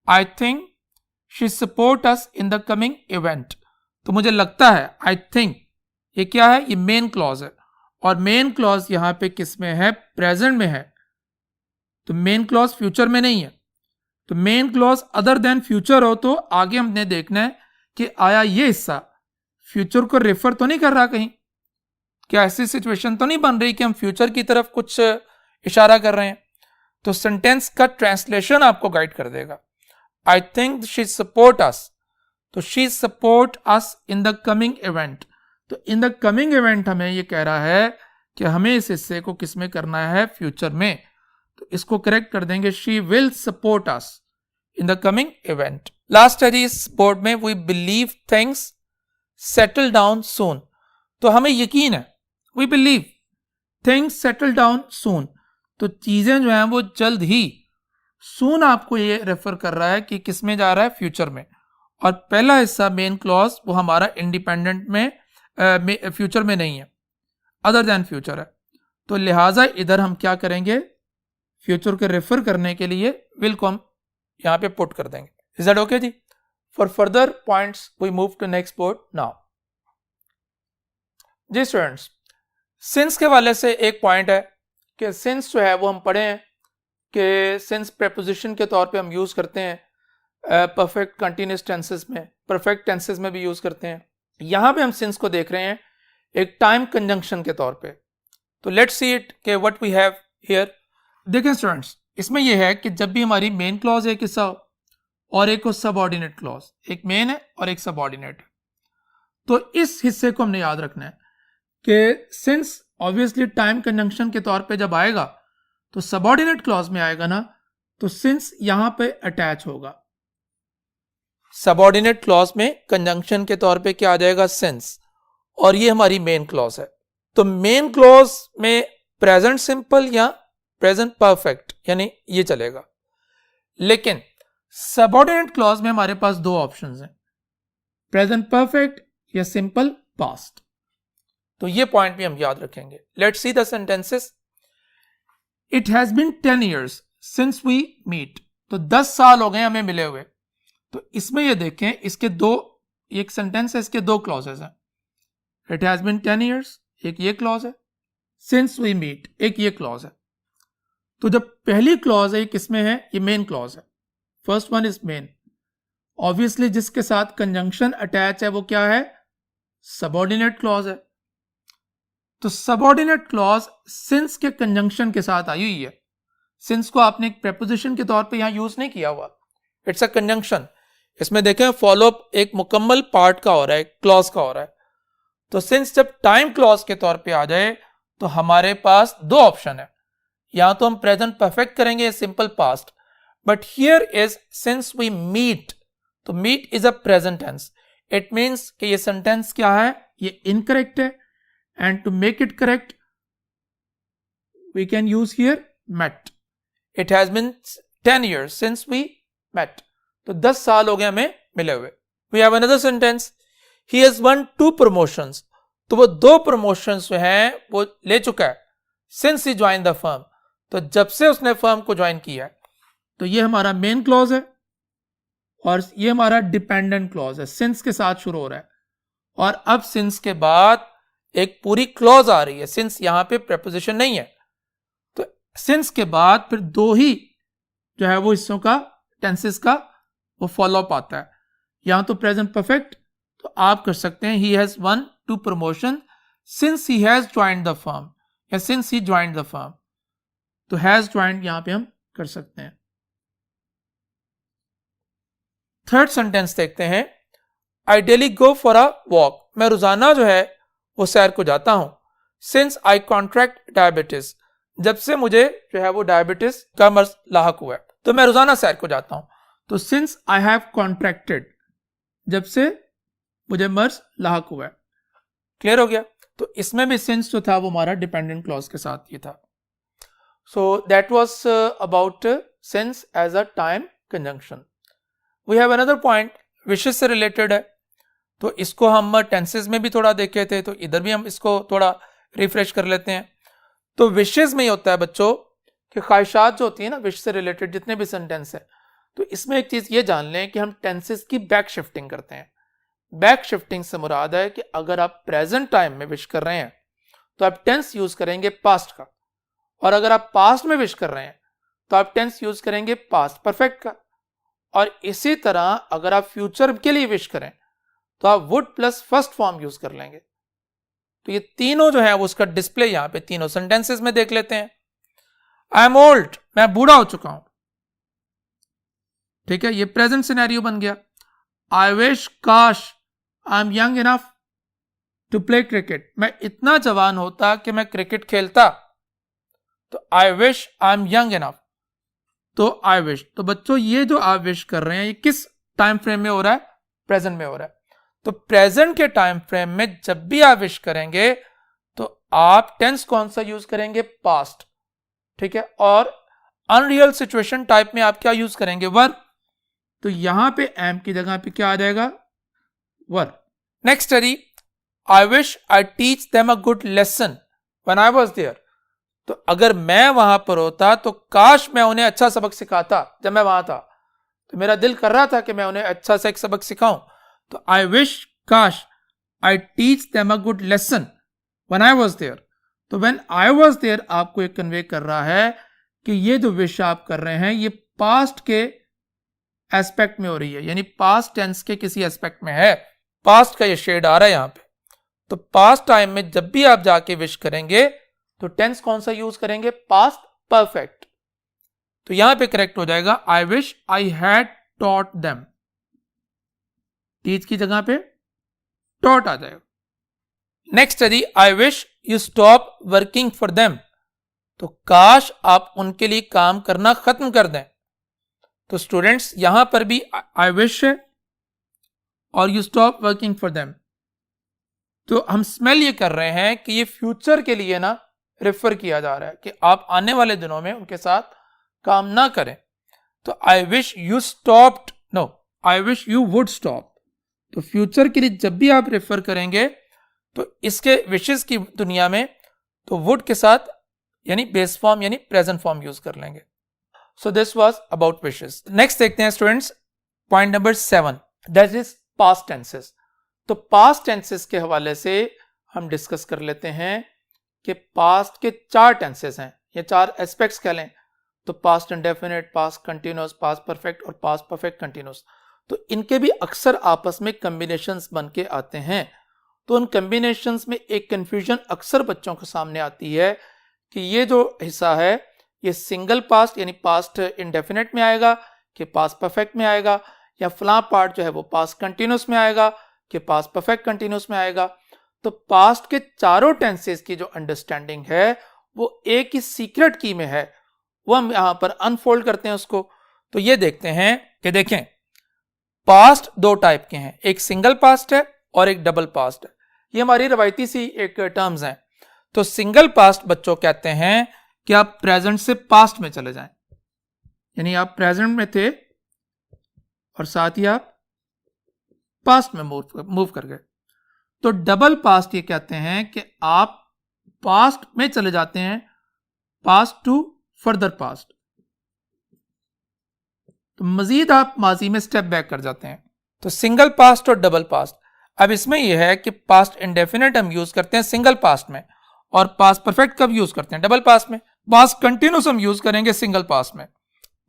I think she support us in the coming event. तो मुझे लगता है, आई थिंक ये क्या है? ये मेन क्लॉज है, और मेन क्लॉज यहां पे किस में है? प्रेजेंट में है। तो मेन क्लॉज फ्यूचर में नहीं है, तो main clause other than future हो तो आगे हमने देखना है कि आया ये हिस्सा फ्यूचर को रेफर तो नहीं कर रहा कहीं, क्या ऐसी सिचुएशन तो नहीं बन रही कि हम फ्यूचर की तरफ कुछ इशारा कर रहे हैं। तो सेंटेंस का ट्रांसलेशन आपको गाइड कर देगा। I think she support us, तो she support us in the coming event. तो इन द कमिंग इवेंट हमें ये कह रहा है कि हमें इस हिस्से को किस में करना है? फ्यूचर में। तो इसको करेक्ट कर देंगे, she will support us in the coming event. Last है जी इस बोर्ड में, we believe things settle down soon. तो हमें यकीन है, we believe things settle down soon, तो चीजें जो हैं वो जल्द ही, सून आपको ये रेफर कर रहा है कि किस में जा रहा है, फ्यूचर में। और पहला हिस्सा मेन क्लॉज वो हमारा इंडिपेंडेंट में फ्यूचर में नहीं है, अदर देन फ्यूचर है। तो लिहाजा इधर हम क्या करेंगे, फ्यूचर के रेफर करने के लिए विल को हम यहां पे पुट कर देंगे। इज दैट ओके जी? For further points we move to next board now. जी स्टूडेंट्स, सिंस के वाले से एक पॉइंट है कि सिंस जो है वो हम पढ़े हैं कि सिंस प्रेपोजिशन के तौर पे हम यूज करते हैं परफेक्ट कंटिन्यूस टेंसेस में, परफेक्ट टेंसेस में भी यूज करते हैं। यहां पे हम सिंस को देख रहे हैं एक टाइम कंजंक्शन के तौर पे। तो लेट्स सी इट के व्हाट वी हैव हियर। देखें स्टूडेंट्स, इसमें यह है कि जब भी हमारी मेन क्लॉज एक हिस्सा और एक सबऑर्डिनेट क्लॉज, एक मेन है और एक सबऑर्डिनेट है, तो इस हिस्से को हमने याद रखना है कि सिंस ऑब्वियसली टाइम कंजंक्शन के तौर पे जब आएगा तो सबऑर्डिनेट क्लॉज में आएगा ना, तो सिंस यहां पे अटैच होगा। सबऑर्डिनेट क्लॉज में कंजंक्शन के तौर पे क्या आ जाएगा, सिंस, और ये हमारी मेन क्लॉज है। तो मेन क्लॉज में प्रेजेंट सिंपल या प्रेजेंट परफेक्ट यानी ये चलेगा, लेकिन सबऑर्डिनेट क्लॉज में हमारे पास दो ऑप्शंस हैं, प्रेजेंट परफेक्ट या सिंपल पास्ट। तो ये पॉइंट भी हम याद रखेंगे। Let's see the sentences. It has been 10 years since we meet. तो 10 साल हो गए हमें मिले हुए। तो इसमें ये देखें, इसके दो, एक सेंटेंस है, इसके दो क्लॉजेस हैं। इट हैज बीन 10 years, एक ये क्लॉज है, सिंस वी मीट एक ये क्लॉज है। तो जब पहली क्लॉज है ये किसमें है, ये मेन क्लॉज है, first one is main. Obviously जिसके साथ कंजंक्शन अटैच है वो क्या है, सबऑर्डिनेट क्लॉज है। तो सबऑर्डिनेट क्लॉज सिंस के कंजंक्शन के साथ आई हुई है। सिंस को आपने एक प्रेपोजिशन के तौर पे यहां यूज नहीं किया हुआ, इट्स अ कंजंक्शन। इसमें देखें फॉलोअप एक मुकम्मल पार्ट का हो रहा है, क्लॉज का हो रहा है। तो सिंस जब टाइम क्लॉज के तौर पे आ जाए तो हमारे पास दो ऑप्शन है, या तो हम प्रेजेंट परफेक्ट करेंगे simple past, but here is since we meet. तो meet is a present tense, it means कि ये सेंटेंस क्या है, ये इनकरेक्ट है, and to make it correct we can use here met. It has been 10 years since we met. तो 10 साल हो गए हमें मिले हुए। We have another sentence. He has won 2 promotions. तो वो 2 promotions जो हैं वो ले चुका है since he joined the firm. तो जब से उसने फर्म को ज्वाइन किया है। तो ये हमारा मेन क्लॉज है और ये हमारा डिपेंडेंट क्लॉज है, सिंस के साथ शुरू हो रहा है। और अब सिंस के बाद एक पूरी क्लॉज आ रही है, सिंस यहां पे प्रेपोजिशन नहीं है। तो सिंस के बाद फिर दो ही जो है वो हिस्सों का, टेंसेस का वो फॉलो अप आता है। यहां तो प्रेजेंट परफेक्ट, तो आप कर सकते हैं he has won 2 promotion since he has joined the firm, या since he joined the firm. तो हैज ज्वाइंड यहां पे हम कर सकते हैं। थर्ड सेंटेंस देखते हैं। I daily go for a walk. मैं रोजाना जो है वो सैर को जाता हूं। Since I contract diabetes. जब से मुझे जो है वो डायबिटीज का मर्ज लाहक हुआ है, तो मैं रोजाना सैर को जाता हूं। तो सिंस आई हैव कॉन्ट्रैक्टेड, जब से मुझे मर्ज लाहक हुआ है। क्लियर हो गया? तो इसमें भी सिंस जो था वो हमारा डिपेंडेंट क्लॉज के साथ ही था। So that was about since as a time conjunction. We have another point, wishes से रिलेटेड है। तो इसको हम टेंसेस में भी थोड़ा देखे थे, तो इधर भी हम इसको थोड़ा रिफ्रेश कर लेते हैं। तो विशेस में ही होता है बच्चों कि ख्वाहिशात जो होती है ना, विश से रिलेटेड जितने भी सेंटेंस है, तो इसमें एक चीज ये जान लें कि हम टेंसेस की बैक शिफ्टिंग करते हैं। बैक शिफ्टिंग से मुराद है कि अगर आप प्रेजेंट टाइम में विश कर रहे हैं तो आप टेंस यूज करेंगे पास्ट का, और अगर आप पास्ट में विश कर रहे हैं तो आप टेंस यूज करेंगे पास्ट परफेक्ट का। और इसी तरह अगर आप फ्यूचर के लिए विश करें तो आप would plus first form use कर लेंगे। तो ये तीनों जो है वो उसका डिस्प्ले यहां पे तीनों सेंटेंसेस में देख लेते हैं। आई एम ओल्ड, मैं बूढ़ा हो चुका हूं। ठीक है, ये प्रेजेंट सिनेरियो बन गया। आई विश, काश, I am young enough to play cricket. मैं इतना जवान होता कि मैं क्रिकेट खेलता। तो I wish, I am young enough. तो आई विश, तो बच्चों ये जो आप विश कर रहे हैं ये किस टाइम फ्रेम में हो रहा है? प्रेजेंट में हो रहा है। तो प्रेजेंट के टाइम फ्रेम में जब भी आप विश करेंगे तो आप टेंस कौन सा यूज करेंगे? पास्ट, ठीक है। और अनरियल सिचुएशन टाइप में आप क्या यूज करेंगे? वर। तो यहां पे एम की जगह पे क्या आ जाएगा? Were. Next study, I wish I teach them a good lesson when I was there. तो अगर मैं वहां पर होता तो काश मैं उन्हें अच्छा सबक सिखाता। जब मैं वहां था तो मेरा दिल कर रहा था कि मैं उन्हें अच्छा सा एक सबक सिखाऊं। तो आई विश, काश, I teach them a good lesson when I was there. तो व्हेन आई वाज देयर आपको एक कन्वे कर रहा है कि ये जो विश आप कर रहे हैं ये पास्ट के एस्पेक्ट में हो रही है, यानी पास्ट टेंस के किसी एस्पेक्ट में है। पास्ट का ये शेड आ रहा है यहां पे। तो पास्ट टाइम में जब भी आप जाके विश करेंगे तो टेंस कौन सा यूज करेंगे? Past perfect. तो यहां पे करेक्ट हो जाएगा आई wish I had taught them. Teach की जगह पे टॉट आ जाएगा। Next study, I wish you stop working for them. तो काश आप उनके लिए काम करना खत्म कर दें। तो स्टूडेंट्स यहां पर भी आई विश है और you stop working for them. तो हम स्मेल ये कर रहे हैं कि ये फ्यूचर के लिए ना रेफर किया जा रहा है कि आप आने वाले दिनों में उनके साथ काम ना करें। तो I wish you stopped, no, I wish you would stop. तो फ्यूचर के लिए जब भी आप रेफर करेंगे तो इसके विशेस की दुनिया में तो वुड के साथ यानी बेस फॉर्म यानी प्रेजेंट फॉर्म यूज कर लेंगे। सो this was about wishes. Next देखते हैं students point number 7, that is past tenses. तो पास्ट टेंसेस के हवाले से हम डिस्कस कर लेते हैं कि पास्ट के 4 टेंसेस हैं, ये 4 एस्पेक्ट्स कह लें। तो past indefinite, past continuous, past perfect और पास्ट परफेक्ट कंटिन्यूअस। तो इनके भी अक्सर आपस में कॉम्बिनेशंस बन के आते हैं। तो उन कॉम्बिनेशंस में एक कंफ्यूजन अक्सर बच्चों के सामने आती है कि ये जो हिस्सा है ये सिंगल पास्ट यानी पास्ट इंडेफिनिट में आएगा कि पास्ट परफेक्ट में आएगा, या फलां पार्ट जो है वो पास्ट कंटिन्यूअस में आएगा कि पास्ट परफेक्ट कंटिन्यूअस में आएगा। तो पास्ट के चारों टेंसेस की जो अंडरस्टैंडिंग है वो एक ही सीक्रेट की में है, वो हम यहां पर अनफोल्ड करते हैं उसको। तो ये देखते हैं कि देखें पास्ट 2 टाइप के हैं, एक सिंगल पास्ट है और एक डबल पास्ट है। ये हमारी रवायती सी एक टर्म्स हैं। तो सिंगल पास्ट बच्चों कहते हैं कि आप प्रेजेंट से पास्ट में चले जाएं, यानी आप प्रेजेंट में थे और साथ ही आप पास्ट में मूव कर गए। तो डबल पास्ट ये कहते हैं कि आप पास्ट में चले जाते हैं, पास्ट टू फर्दर पास्ट। तो मजीद आप माजी में स्टेप बैक कर जाते हैं। तो सिंगल पास्ट और डबल पास्ट। अब इसमें यह है कि पास्ट इंडेफिनिट हम यूज करते हैं सिंगल पास्ट में, और पास्ट परफेक्ट कब यूज करते हैं? डबल पास्ट में। पास्ट कंटिन्यूस हम यूज करेंगे सिंगल पास्ट में,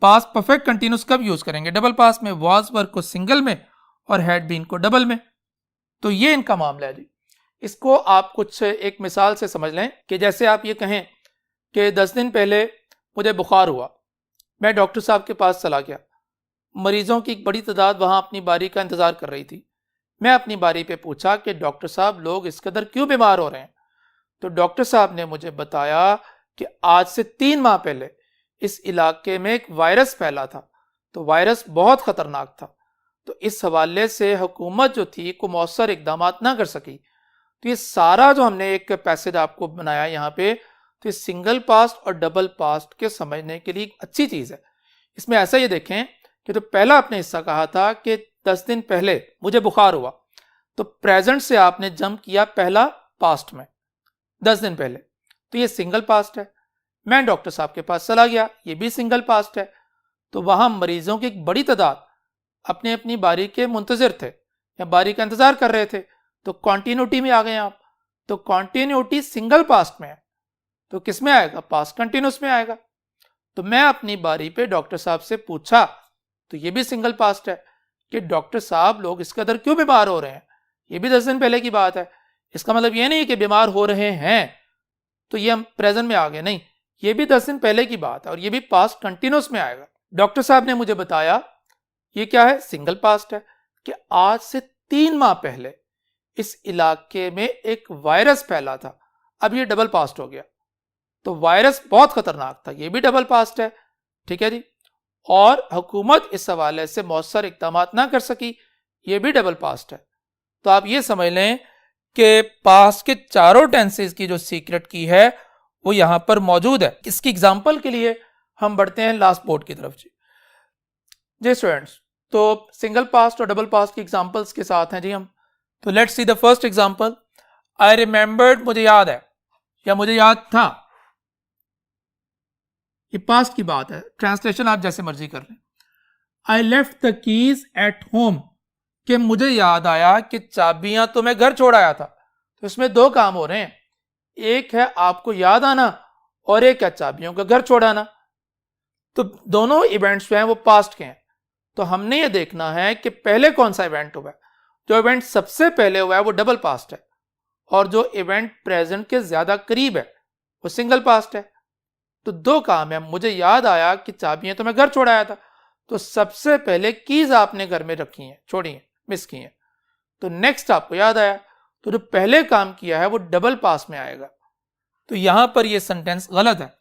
पास्ट परफेक्ट कंटिन्यूस कब यूज करेंगे? डबल पास्ट में। वॉज वर्क को सिंगल में और हैड बीन को डबल में। तो ये इनका मामला है जी। इसको आप कुछ एक मिसाल से समझ लें कि जैसे आप ये कहें कि 10 दिन पहले मुझे बुखार हुआ, मैं डॉक्टर साहब के पास चला गया। मरीजों की एक बड़ी तादाद वहां अपनी बारी का इंतजार कर रही थी। मैं अपनी बारी पे पूछा कि डॉक्टर साहब लोग इस कदर क्यों बीमार हो रहे हैं? तो डॉक्टर साहब ने मुझे बताया कि आज से 3 माह पहले इस इलाके में एक वायरस फैला था, तो वायरस बहुत खतरनाक था। तो इस हवाले से हुकूमत जो थी को मौसर इकदाम ना कर सकी। तो ये सारा जो हमने एक पैसेज आपको बनाया यहाँ पे, तो ये सिंगल पास्ट और डबल पास्ट के समझने के लिए एक अच्छी चीज है। इसमें ऐसा ये देखें कि तो पहला आपने हिस्सा कहा था कि 10 दिन पहले मुझे बुखार हुआ, तो प्रेजेंट से आपने जंप किया पहला पास्ट में 10 दिन पहले, तो ये सिंगल पास्ट है। मैं डॉक्टर साहब के पास चला गया, ये भी सिंगल पास्ट है। तो वहां मरीजों की एक बड़ी तादाद अपनी अपनी बारी के मुंतजिर थे या बारी का इंतजार कर रहे थे। तो कॉन्टिन्यूटी में आ गए आप। तो कॉन्टिन्यूटी सिंगल पास्ट में है, तो किस में आएगा? पास्ट कंटिन्यूस में आएगा। तो मैं अपनी बारी पे डॉक्टर साहब से पूछा, तो ये भी सिंगल पास्ट है कि डॉक्टर साहब लोग इस कदर क्यों बीमार हो रहे हैं? ये भी 10 दिन पहले की बात है। इसका मतलब ये नहीं कि बीमार हो रहे हैं तो ये हम प्रेजेंट में आ गए, नहीं, ये भी 10 दिन पहले की बात है और ये भी पास्ट कंटिन्यूस में आएगा। डॉक्टर साहब ने मुझे बताया ये क्या है? सिंगल पास्ट है कि आज से 3 माह पहले इस इलाके में एक वायरस फैला था। अब ये डबल पास्ट हो गया। तो वायरस बहुत खतरनाक था, ये भी डबल पास्ट है, ठीक है जी। और हुकूमत इस हवाले से मौसर इक़दाम ना कर सकी, ये भी डबल पास्ट है। तो आप ये समझ लें कि पास्ट के चारों टेंसेस की जो सीक्रेट की है वो यहां पर मौजूद है। इसकी एग्जांपल के लिए हम बढ़ते हैं लास्ट बोर्ड की तरफ। जी स्टूडेंट्स, तो सिंगल पास्ट और डबल पास्ट की एग्जांपल्स के साथ हैं जी हम। तो let's see the first example. I remembered, मुझे याद है या मुझे याद था। ये पास्ट की बात है, ट्रांसलेशन आप जैसे मर्जी कर लें। I left the keys at home, कि मुझे याद आया कि चाबियां तो मैं घर छोड़ आया था। तो इसमें दो काम हो रहे हैं, एक है आपको याद आना और एक है चाबियों का घर छोड़ाना। तो दोनों इवेंट्स जो हैं वो पास्ट के हैं। तो हमने ये देखना है कि पहले कौन सा इवेंट हुआ है। जो इवेंट सबसे पहले हुआ है वो डबल पास्ट है, और जो इवेंट प्रेजेंट के ज्यादा करीब है वो सिंगल पास्ट है। तो दो काम है, मुझे याद आया कि चाबियां तो मैं घर छोड़ आया था, तो सबसे पहले कीज आपने घर में रखी हैं, छोड़ी हैं, मिस की हैं। तो नेक्स्ट आपको याद आया, तो जो पहले काम किया है वो डबल पास्ट में आएगा। तो यहां पर ये सेंटेंस गलत है।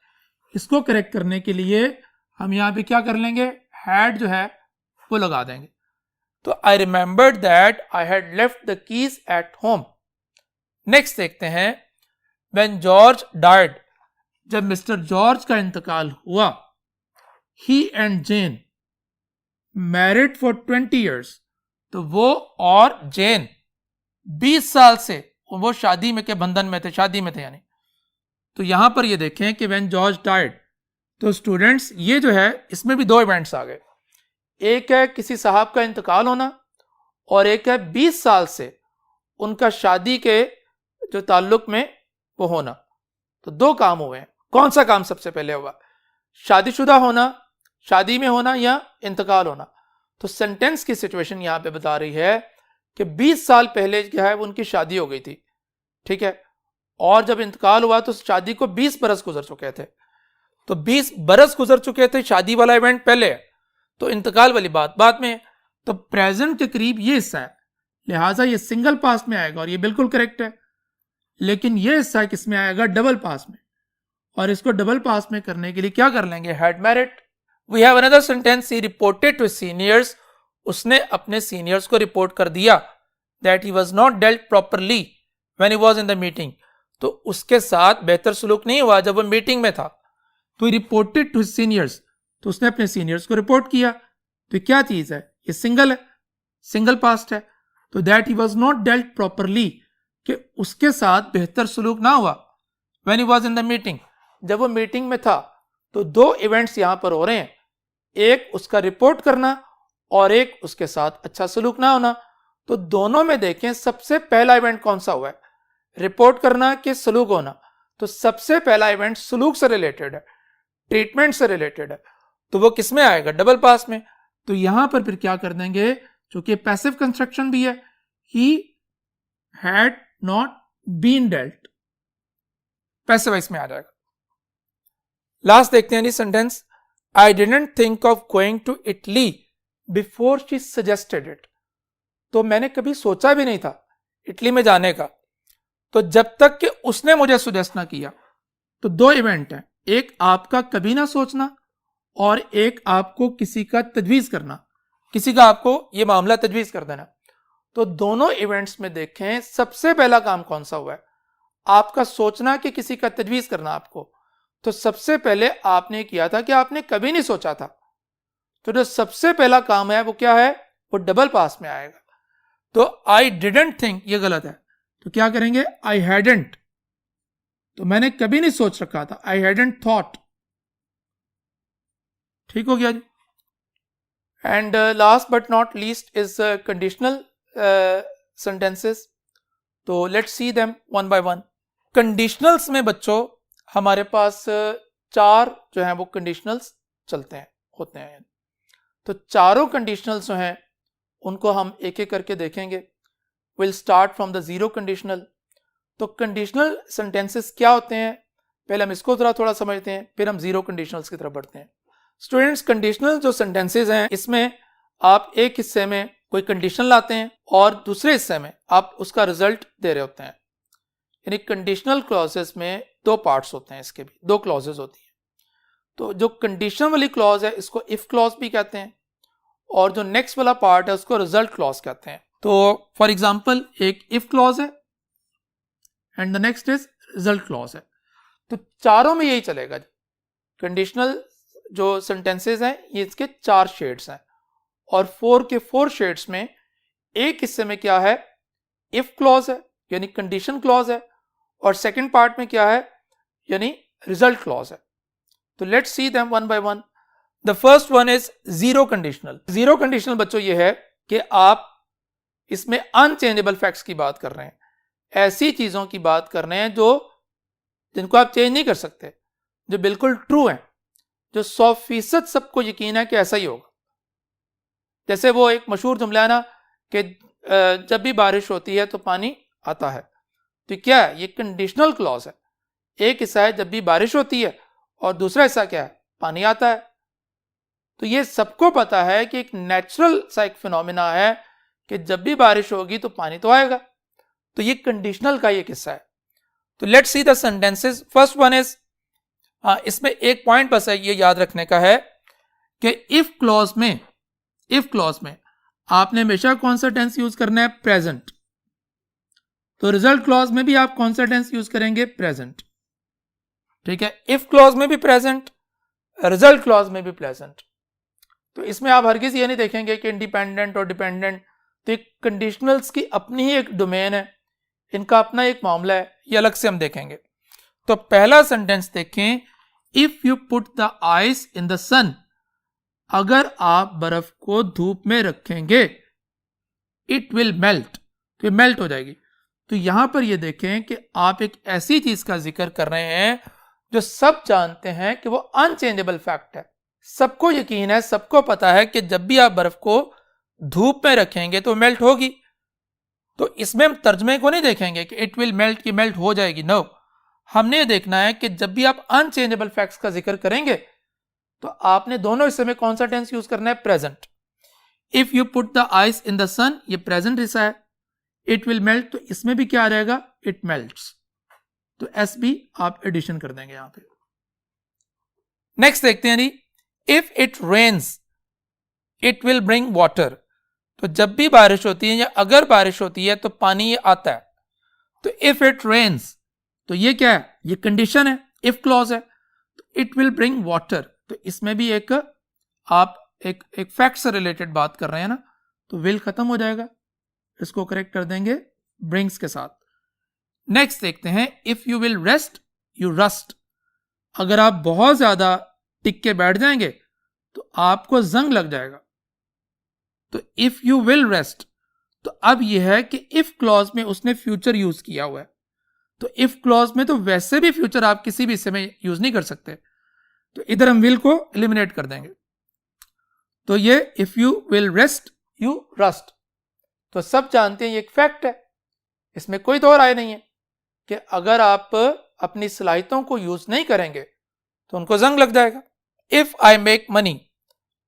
इसको करेक्ट करने के लिए हम यहां पे क्या कर लेंगे, हैड जो है वो लगा देंगे। तो I remembered that I had left the keys at home. Next देखते हैं, व्हेन जॉर्ज डाइड, जब मिस्टर जॉर्ज का इंतकाल हुआ, he and Jane married for 20 years, तो वो और जेन 20 साल से वो शादी में के बंधन में थे, शादी में थे यानी। तो यहां पर ये देखें कि व्हेन जॉर्ज डाइड, तो स्टूडेंट्स ये जो है इसमें भी दो इवेंट्स आ गए। एक है किसी साहब का इंतकाल होना और एक है 20 साल से उनका शादी के जो ताल्लुक में वो होना। तो दो काम हुए हैं। कौन सा काम सबसे पहले हुआ, शादीशुदा होना, शादी में होना या इंतकाल होना। तो सेंटेंस की सिचुएशन यहां पे बता रही है कि 20 साल पहले क्या है उनकी शादी हो गई थी, ठीक है, और जब इंतकाल हुआ तो शादी को 20 बरस गुजर चुके थे। तो 20 बरस गुजर चुके थे, शादी वाला इवेंट पहले है, तो इंतकाल वाली बात बाद में है। तो प्रेजेंट के करीब ये हिस्सा है, लिहाजा ये सिंगल पास्ट में आएगा और ये बिल्कुल करेक्ट है। लेकिन ये हिस्सा किसमें आएगा, डबल पास्ट में। और इसको डबल पास्ट में करने के लिए क्या कर लेंगे, had married. We have another sentence, he reported to seniors, उसने अपने सीनियर्स को रिपोर्ट कर दिया that he was not dealt properly when he was in the meeting, तो उसके साथ बेहतर सलूक नहीं हुआ जब वो मीटिंग में था। तो रिपोर्टेड टू सीनियर्स, तो उसने अपने सीनियर्स को रिपोर्ट किया। तो क्या चीज है, ये सिंगल है, सिंगल पास्ट है। तो that he was not dealt properly, कि उसके साथ बेहतर सलूक ना हुआ when he was in the meeting, जब वो मीटिंग में था। तो दो इवेंट्स यहां पर हो रहे हैं, एक उसका रिपोर्ट करना और एक उसके साथ अच्छा सलूक ना होना। तो दोनों में देखें सबसे पहला इवेंट कौन सा हुआ है, रिपोर्ट करना कि सलूक होना। तो सबसे पहला इवेंट सलूक से रिलेटेड है, ट्रीटमेंट से रिलेटेड है, तो वो किस में आएगा, डबल पास्ट में। तो यहां पर फिर क्या कर देंगे, चूंकि पैसिव कंस्ट्रक्शन भी है, he had not been dealt, passive voice में आ जाएगा। लास्ट देखते हैं जी sentence, I didn't think of going to Italy before she suggested it, तो मैंने कभी सोचा भी नहीं था इटली में जाने का, तो जब तक कि उसने मुझे सुजेस्ट ना किया। तो दो इवेंट हैं, एक आपका कभी ना सोचना और एक आपको किसी का तजवीज करना, किसी का आपको ये मामला तजवीज कर देना। तो दोनों इवेंट्स में देखें सबसे पहला काम कौन सा हुआ है, आपका सोचना कि किसी का तजवीज करना आपको। तो सबसे पहले आपने किया था कि आपने कभी नहीं सोचा था। तो जो सबसे पहला काम है वो क्या है, वो डबल पास्ट में आएगा। तो आई डिडंट थिंक ये गलत है, तो क्या करेंगे, आई हैडंट, तो मैंने कभी नहीं सोच रखा था, आई हैडंट थॉट। ठीक हो गया जी। And last but not least is conditional sentences. तो let's see them one by one. Conditionals में बच्चों हमारे पास चार जो हैं वो कंडीशनल्स चलते हैं, होते हैं। तो चारों कंडीशनल्स जो हैं उनको हम एक एक करके देखेंगे। Will start from the zero conditional. तो कंडीशनल सेंटेंसेस क्या होते हैं, पहले हम इसको थोड़ा समझते हैं, फिर हम जीरो कंडीशनल्स की तरफ बढ़ते हैं। स्टूडेंट्स, कंडीशनल जो सेंटेंसेस हैं इसमें आप एक हिस्से में कोई कंडीशन लाते हैं और दूसरे हिस्से में आप उसका रिजल्ट दे रहे होते हैं। यानी कंडीशनल क्लॉजेस में दो पार्ट्स होते हैं, इसके भी दो क्लॉजेस होती हैं। तो जो कंडीशन वाली क्लॉज है इसको इफ क्लॉज भी कहते हैं, और जो नेक्स्ट वाला पार्ट है उसको रिजल्ट क्लॉज कहते हैं। तो फॉर एग्जांपल एक इफ क्लॉज है and the next is result clause है। तो चारों में यही चलेगा। कंडीशनल जो सेंटेंसेस हैं ये इसके 4 शेड्स हैं, और 4 के 4 शेड्स में एक हिस्से में क्या है, इफ क्लॉज है यानी कंडीशन क्लॉज है, और सेकंड पार्ट में क्या है यानी रिजल्ट क्लॉज है। तो let's see them one by one. The first one is zero conditional. Zero conditional बच्चों ये है कि आप इसमें अनचेंजेबल फैक्ट्स की बात कर रहे हैं, ऐसी चीजों की बात कर रहे हैं जो जिनको आप चेंज नहीं कर सकते, जो बिल्कुल ट्रू हैं, जो 100% सबको यकीन है कि ऐसा ही होगा। जैसे वो एक मशहूर जुमला है ना कि जब भी बारिश होती है तो पानी आता है। तो क्या है, ये कंडीशनल क्लॉज है। एक हिस्सा है जब भी बारिश होती है और दूसरा हिस्सा क्या है, पानी आता है। तो ये सबको पता है कि एक नेचुरल सा एक फिनोमिना है कि जब भी बारिश होगी तो पानी तो आएगा। तो ये कंडीशनल का ये किस्सा है। तो let's see the sentences. First one is, इसमें एक पॉइंट बस है ये याद रखने का है कि इफ क्लॉज में आपने हमेशा कौन सा टेंस यूज करना है, प्रेजेंट। तो रिजल्ट क्लॉज में भी आप कौन सा टेंस यूज करेंगे, प्रेजेंट। ठीक है, इफ क्लॉज में भी प्रेजेंट, रिजल्ट क्लॉज में भी प्रेजेंट। तो इसमें आप हरगिज ये नहीं देखेंगे कि इंडिपेंडेंट और डिपेंडेंट। तो एक कंडीशनल्स की अपनी ही एक डोमेन है, इनका अपना एक मामला है, ये अलग से हम देखेंगे। तो पहला सेंटेंस देखें, if you put the ice in the sun, अगर आप बर्फ को धूप में रखेंगे, इट विल मेल्ट, तो ये मेल्ट हो जाएगी। तो यहां पर ये देखें कि आप एक ऐसी चीज का जिक्र कर रहे हैं जो सब जानते हैं कि वो अनचेंजेबल फैक्ट है, सबको यकीन है, सबको पता है कि जब भी आप बर्फ को धूप में रखेंगे तो मेल्ट होगी। तो इसमें हम तर्जमे को नहीं देखेंगे कि इट विल मेल्ट की मेल्ट हो जाएगी, नो। हमने ये देखना है कि जब भी आप अनचेंजेबल फैक्ट्स का जिक्र करेंगे तो आपने दोनों हिस्से में कौन सा टेंस यूज करना है, present. If you put the ice in the sun, ये प्रेजेंट हिस्सा है। इट विल मेल्ट, तो इसमें भी क्या आ रहेगा, इट मेल्ट्स। तो एस भी आप एडिशन कर देंगे यहां पे। नेक्स्ट देखते हैं जी, if it rains it will bring water. तो जब भी बारिश होती है या अगर बारिश होती है तो पानी ये आता है। तो इफ इट रेन्स, तो ये क्या है, ये कंडीशन है, इफ क्लॉज है। तो इट विल ब्रिंग वाटर, तो इसमें भी एक आप एक फैक्ट से रिलेटेड बात कर रहे हैं ना, तो विल खत्म हो जाएगा, इसको करेक्ट कर देंगे ब्रिंग्स के साथ। नेक्स्ट देखते हैं, if you will rest you rust. अगर आप बहुत ज्यादा टिक के बैठ जाएंगे तो आपको जंग लग जाएगा। तो इफ यू विल रेस्ट, तो अब यह है कि इफ क्लॉज में उसने फ्यूचर यूज किया हुआ है। तो इफ क्लॉज में तो वैसे भी फ्यूचर आप किसी भी हिस्से में यूज नहीं कर सकते, तो इधर हम विल को एलिमिनेट कर देंगे। तो ये if you will rest you rust, तो सब जानते हैं ये एक फैक्ट है, इसमें कोई दो राय नहीं है कि अगर आप अपनी सलाहियतों को यूज नहीं करेंगे तो उनको जंग लग जाएगा। If I make money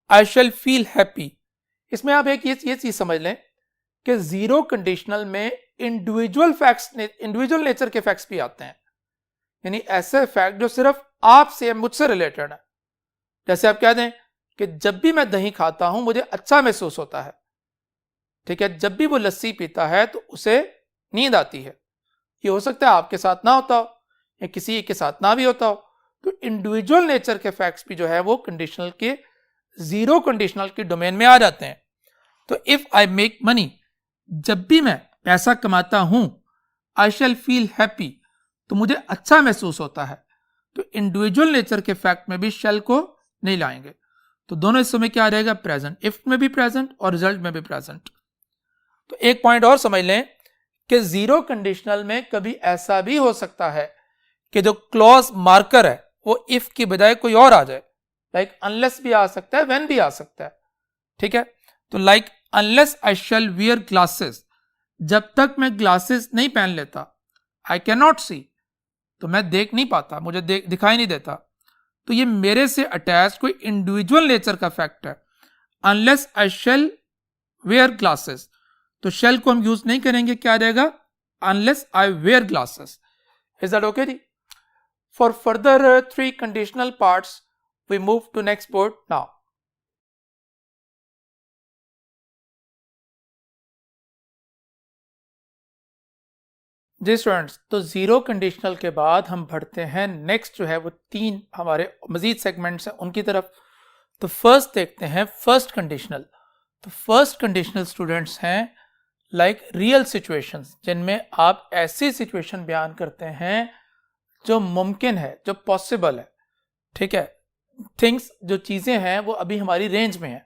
I shall feel happy. इसमें आप एक ये चीज समझ लें कि जीरो कंडीशनल में इंडिविजुअल नेचर के फैक्ट्स भी आते हैं, यानी ऐसे फैक्ट जो सिर्फ आपसे मुझसे रिलेटेड है। जैसे आप कह दें कि जब भी मैं दही खाता हूं मुझे अच्छा महसूस होता है, ठीक है, जब भी वो लस्सी पीता है तो उसे नींद आती है। ये हो सकता है आपके साथ ना होता हो या किसी के साथ ना भी होता हो। तो इंडिविजुअल नेचर के फैक्ट्स भी जो है वो कंडीशनल के जीरो कंडीशनल की डोमेन में आ जाते हैं। तो इफ आई मेक मनी, जब भी मैं पैसा कमाता हूं, आई शैल फील हैप्पी, तो मुझे अच्छा महसूस होता है। तो इंडिविजुअल नेचर के फैक्ट में भी शैल को नहीं लाएंगे, तो दोनों हिस्सों में क्या रहेगा, प्रेजेंट। इफ में भी प्रेजेंट और रिजल्ट में भी प्रेजेंट। तो एक पॉइंट और समझ लें कि जीरो कंडीशनल में कभी ऐसा भी हो सकता है कि जो क्लॉज मार्कर है वो इफ की बजाय कोई और आ जाए। लाइक अनलेस भी आ सकता है, व्हेन भी आ सकता है, ठीक है। तो like unless I shall wear glasses, जब तक मैं ग्लासेस नहीं पहन लेता, आई कैन नॉट सी, तो मैं देख नहीं पाता, मुझे दिखाई नहीं देता। तो ये मेरे से अटैच कोई इंडिविजुअल नेचर का फैक्ट है। Unless I shall wear glasses, तो शेल को हम यूज नहीं करेंगे, क्या रहेगा, unless I wear glasses. Is that okay जी? For further 3 conditional parts We move to next board now. जी स्टूडेंट्स, तो जीरो कंडीशनल के बाद हम बढ़ते हैं नेक्स्ट जो है वो 3 हमारे मजीद सेगमेंट्स हैं उनकी तरफ। तो फर्स्ट देखते हैं फर्स्ट कंडीशनल। तो फर्स्ट कंडीशनल स्टूडेंट्स हैं लाइक रियल सिचुएशंस, जिनमें आप ऐसी सिचुएशन बयान करते हैं जो मुमकिन है, जो पॉसिबल है। ठीक है, थिंग्स जो चीज़ें हैं वो अभी हमारी रेंज में है,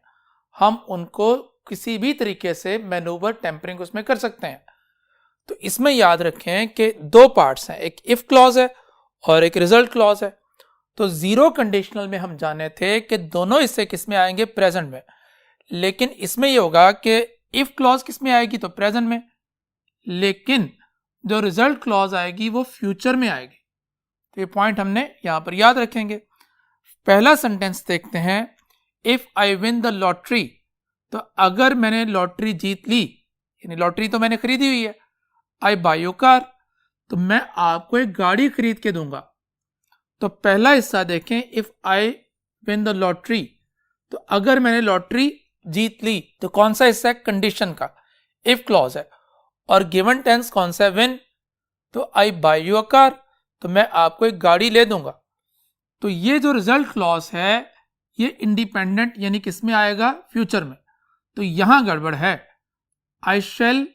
हम उनको किसी भी तरीके से मैनूवर टेम्परिंग उसमें कर सकते हैं। तो इसमें याद रखें कि 2 पार्ट्स हैं, एक इफ क्लॉज है और एक रिजल्ट क्लॉज है। तो जीरो कंडीशनल में हम जाने थे कि दोनों इससे किस में आएंगे, प्रेजेंट में। लेकिन इसमें ये होगा कि इफ क्लॉज किस में आएगी, तो प्रेजेंट में, लेकिन जो रिजल्ट क्लॉज आएगी वो फ्यूचर में आएगी। तो ये पॉइंट हमने यहां पर याद रखेंगे। पहला सेंटेंस देखते हैं, if I win the lottery. तो अगर मैंने लॉटरी जीत ली, यानी लॉटरी तो मैंने खरीदी हुई है, आई बाय योर कार, तो मैं आपको एक गाड़ी खरीद के दूंगा। तो पहला हिस्सा देखें, if I win the lottery, तो अगर मैंने लॉटरी जीत ली, तो कौन सा हिस्सा है, कंडीशन का, इफ क्लॉज है। और गिवन टेंस कौन सा है, विन, तो आई बाय योर कार, तो मैं आपको एक गाड़ी ले दूंगा। तो ये जो रिजल्ट क्लॉज है ये इंडिपेंडेंट यानी किस में आएगा, फ्यूचर में। तो यहां गड़बड़ है, I shall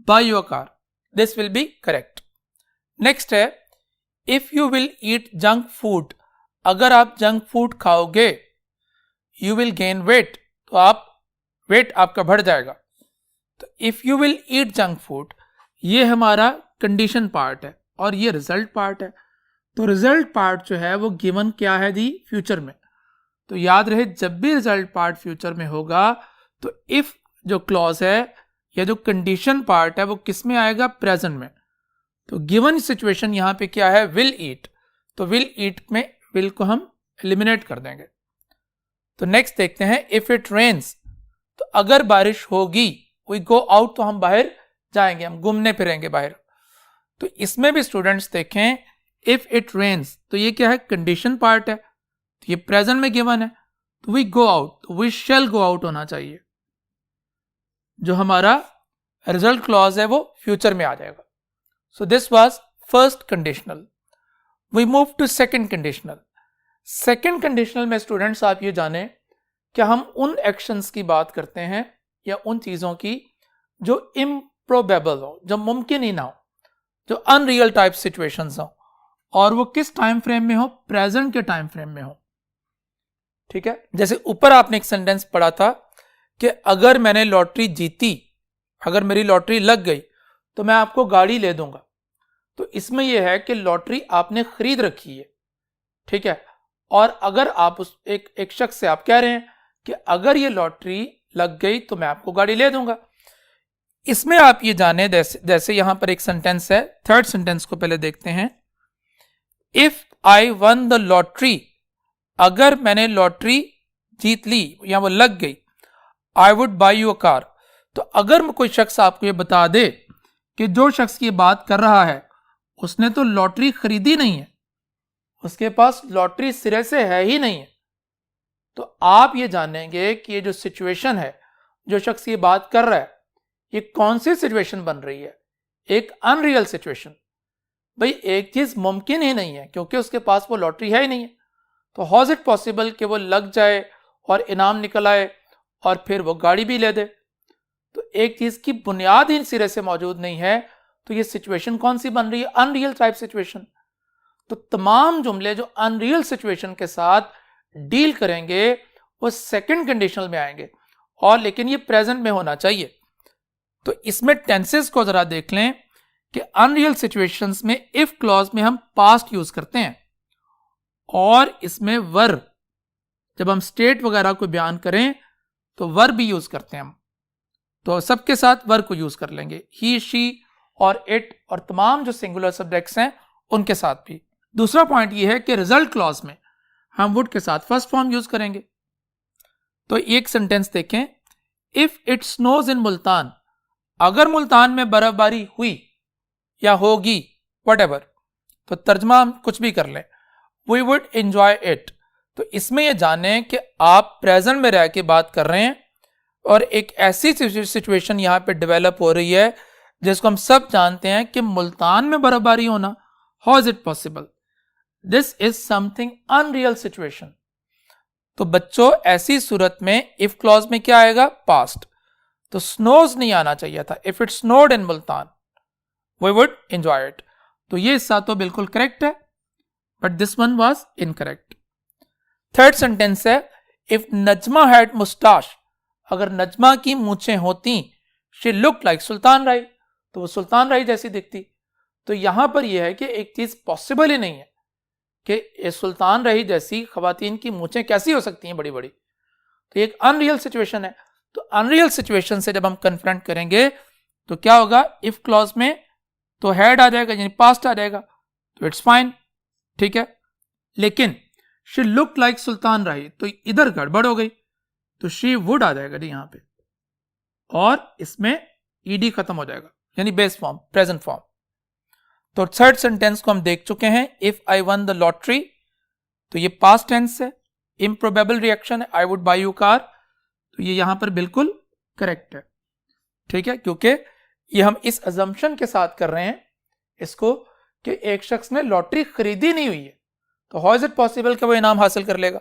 buy your car, this will be correct. Next है, if you will eat junk food, अगर आप जंक फूड खाओगे, यू विल गेन वेट, तो आप वेट आपका बढ़ जाएगा। तो if you will eat junk food, ये हमारा कंडीशन पार्ट है और ये रिजल्ट पार्ट है। तो रिजल्ट पार्ट जो है वो गिवन क्या है दी, फ्यूचर में। तो याद रहे, जब भी रिजल्ट पार्ट फ्यूचर में होगा तो इफ जो क्लॉज है या जो कंडीशन पार्ट है वो किस में आएगा, प्रेजेंट में। तो गिवन सिचुएशन यहां पे क्या है, विल ईट, तो विल ईट में विल को हम एलिमिनेट कर देंगे। तो नेक्स्ट देखते हैं, इफ इट रेन्स, तो अगर बारिश होगी, वी गो आउट, तो हम बाहर जाएंगे, हम घूमने फिरेंगे बाहर। तो इसमें भी स्टूडेंट्स देखें, इफ इट रेन्स, तो ये क्या है, कंडीशन पार्ट है, तो ये प्रेजेंट में गिवन है। तो वी गो आउट, तो वी शैल गो आउट होना चाहिए। जो हमारा रिजल्ट क्लॉज है वो फ्यूचर में आ जाएगा। So this was first conditional. We move to second conditional. Second conditional में स्टूडेंट्स आप ये जाने कि हम उन एक्शंस की बात करते हैं या उन चीजों की जो इम्प्रोबेबल हो, जो मुमकिन ही ना हो, जो अनरियल टाइप सिचुएशंस हो, और वो किस टाइम फ्रेम में हो, प्रेजेंट के टाइम फ्रेम में हो। ठीक है, जैसे ऊपर आपने एक सेंटेंस पढ़ा था कि अगर मैंने लॉटरी जीती, अगर मेरी लॉटरी लग गई, तो मैं आपको गाड़ी ले दूंगा। तो इसमें यह है कि लॉटरी आपने खरीद रखी है, ठीक है, और अगर आप उस एक शख्स से आप कह रहे हैं कि अगर ये लॉटरी लग गई तो मैं आपको गाड़ी ले दूंगा। इसमें आप ये जाने, जैसे यहां पर एक सेंटेंस है, थर्ड सेंटेंस को पहले देखते हैं, if I one the lottery, अगर मैंने लॉटरी जीत ली या वो लग गई, I would buy you a car. तो अगर कोई शख्स आपको ये बता दे कि जो शख्स की बात कर रहा है उसने तो लॉटरी खरीदी नहीं है, उसके पास लॉटरी सिरे से है ही नहीं है, तो आप ये जानेंगे कि ये जो सिचुएशन है, जो शख्स ये बात कर रहा है, ये कौन सी सिचुएशन बन रही है, एक अनरियल सिचुएशन। भाई एक चीज मुमकिन ही नहीं है क्योंकि उसके पास वो लॉटरी है ही नहीं है। तो हाउ इज इट पॉसिबल कि वो लग जाए और इनाम निकल आए और फिर वो गाड़ी भी ले दे। तो एक चीज की बुनियाद ही सिरे से मौजूद नहीं है, तो ये सिचुएशन कौन सी बन रही है, अनरियल टाइप सिचुएशन। तो तमाम जुमले जो अनरियल सिचुएशन के साथ डील करेंगे वो सेकंड कंडीशनल में आएंगे, और लेकिन ये प्रेजेंट में होना चाहिए। तो इसमें टेंसेस को जरा देख लें कि अनरियल सिचुएशंस में इफ क्लॉज में हम पास्ट यूज करते हैं, और इसमें वर, जब हम स्टेट वगैरह को बयान करें तो वर भी यूज करते हैं हम। तो सबके साथ वर को यूज कर लेंगे, ही, शी और इट, और तमाम जो सिंगुलर सब्जेक्ट्स हैं उनके साथ भी। दूसरा पॉइंट ये है कि रिजल्ट क्लॉज में हम वुड के साथ फर्स्ट फॉर्म यूज करेंगे। तो एक सेंटेंस देखें, इफ इट स्नोज इन मुल्तान, अगर मुल्तान में बर्फबारी हुई या होगी, व्हाटएवर, तो तर्जमा हम कुछ भी कर लें, वी वुड एंजॉय इट, तो इसमें ये जानें कि आप प्रेजेंट में रह के बात कर रहे हैं और एक ऐसी सिचुएशन यहाँ पे डेवलप हो रही है जिसको हम सब जानते हैं कि मुल्तान में बर्फबारी होना, how is it possible? This is something unreal situation. तो बच्चों ऐसी सूरत में इफ क्लॉज में क्या आएगा? पास्ट। तो स्नोज नहीं आना चाहिए था। If it snowed in Multan we would enjoy it. तो ये हिस्सा तो बिल्कुल करेक्ट है, but this one was incorrect. Third sentence है इफ नजमा हैड मुस्टाश, अगर नजमा की मूछें होती, she look like Sultan Rai, तो वो सुल्तान राय जैसी दिखती। तो यहां पर यह है कि एक चीज पॉसिबल ही नहीं है कि सुल्तान राय जैसी खवातीन की मूछें कैसी हो सकती हैं बड़ी बड़ी। तो एक अनरियल सिचुएशन है। तो अनरियल सिचुएशन से जब हम कन्फ्रंट करेंगे तो क्या होगा? इफ क्लॉज में तो हैड आ जाएगा, यानी पास्ट आ जाएगा, तो इट्स फाइन, ठीक है। लेकिन she look like Sultan Rai, तो इधर गड़बड़ हो गई, तो शी वुड आ जाएगा जी यहां पे, और इसमें ईडी खत्म हो जाएगा, यानी बेस फॉर्म, प्रेजेंट फॉर्म। तो थर्ड सेंटेंस को हम देख चुके हैं, if I one the lottery, तो ये पास्ट टेंस है, इम्प्रोबेबल रिएक्शन है, I would buy you car, तो ये यहां पर बिल्कुल करेक्ट है, ठीक है, क्योंकि ये हम इस अजम्पशन के साथ कर रहे हैं इसको कि एक शख्स ने लॉटरी खरीदी नहीं हुई है, तो हाउ इज इट पॉसिबल कि वो इनाम हासिल कर लेगा।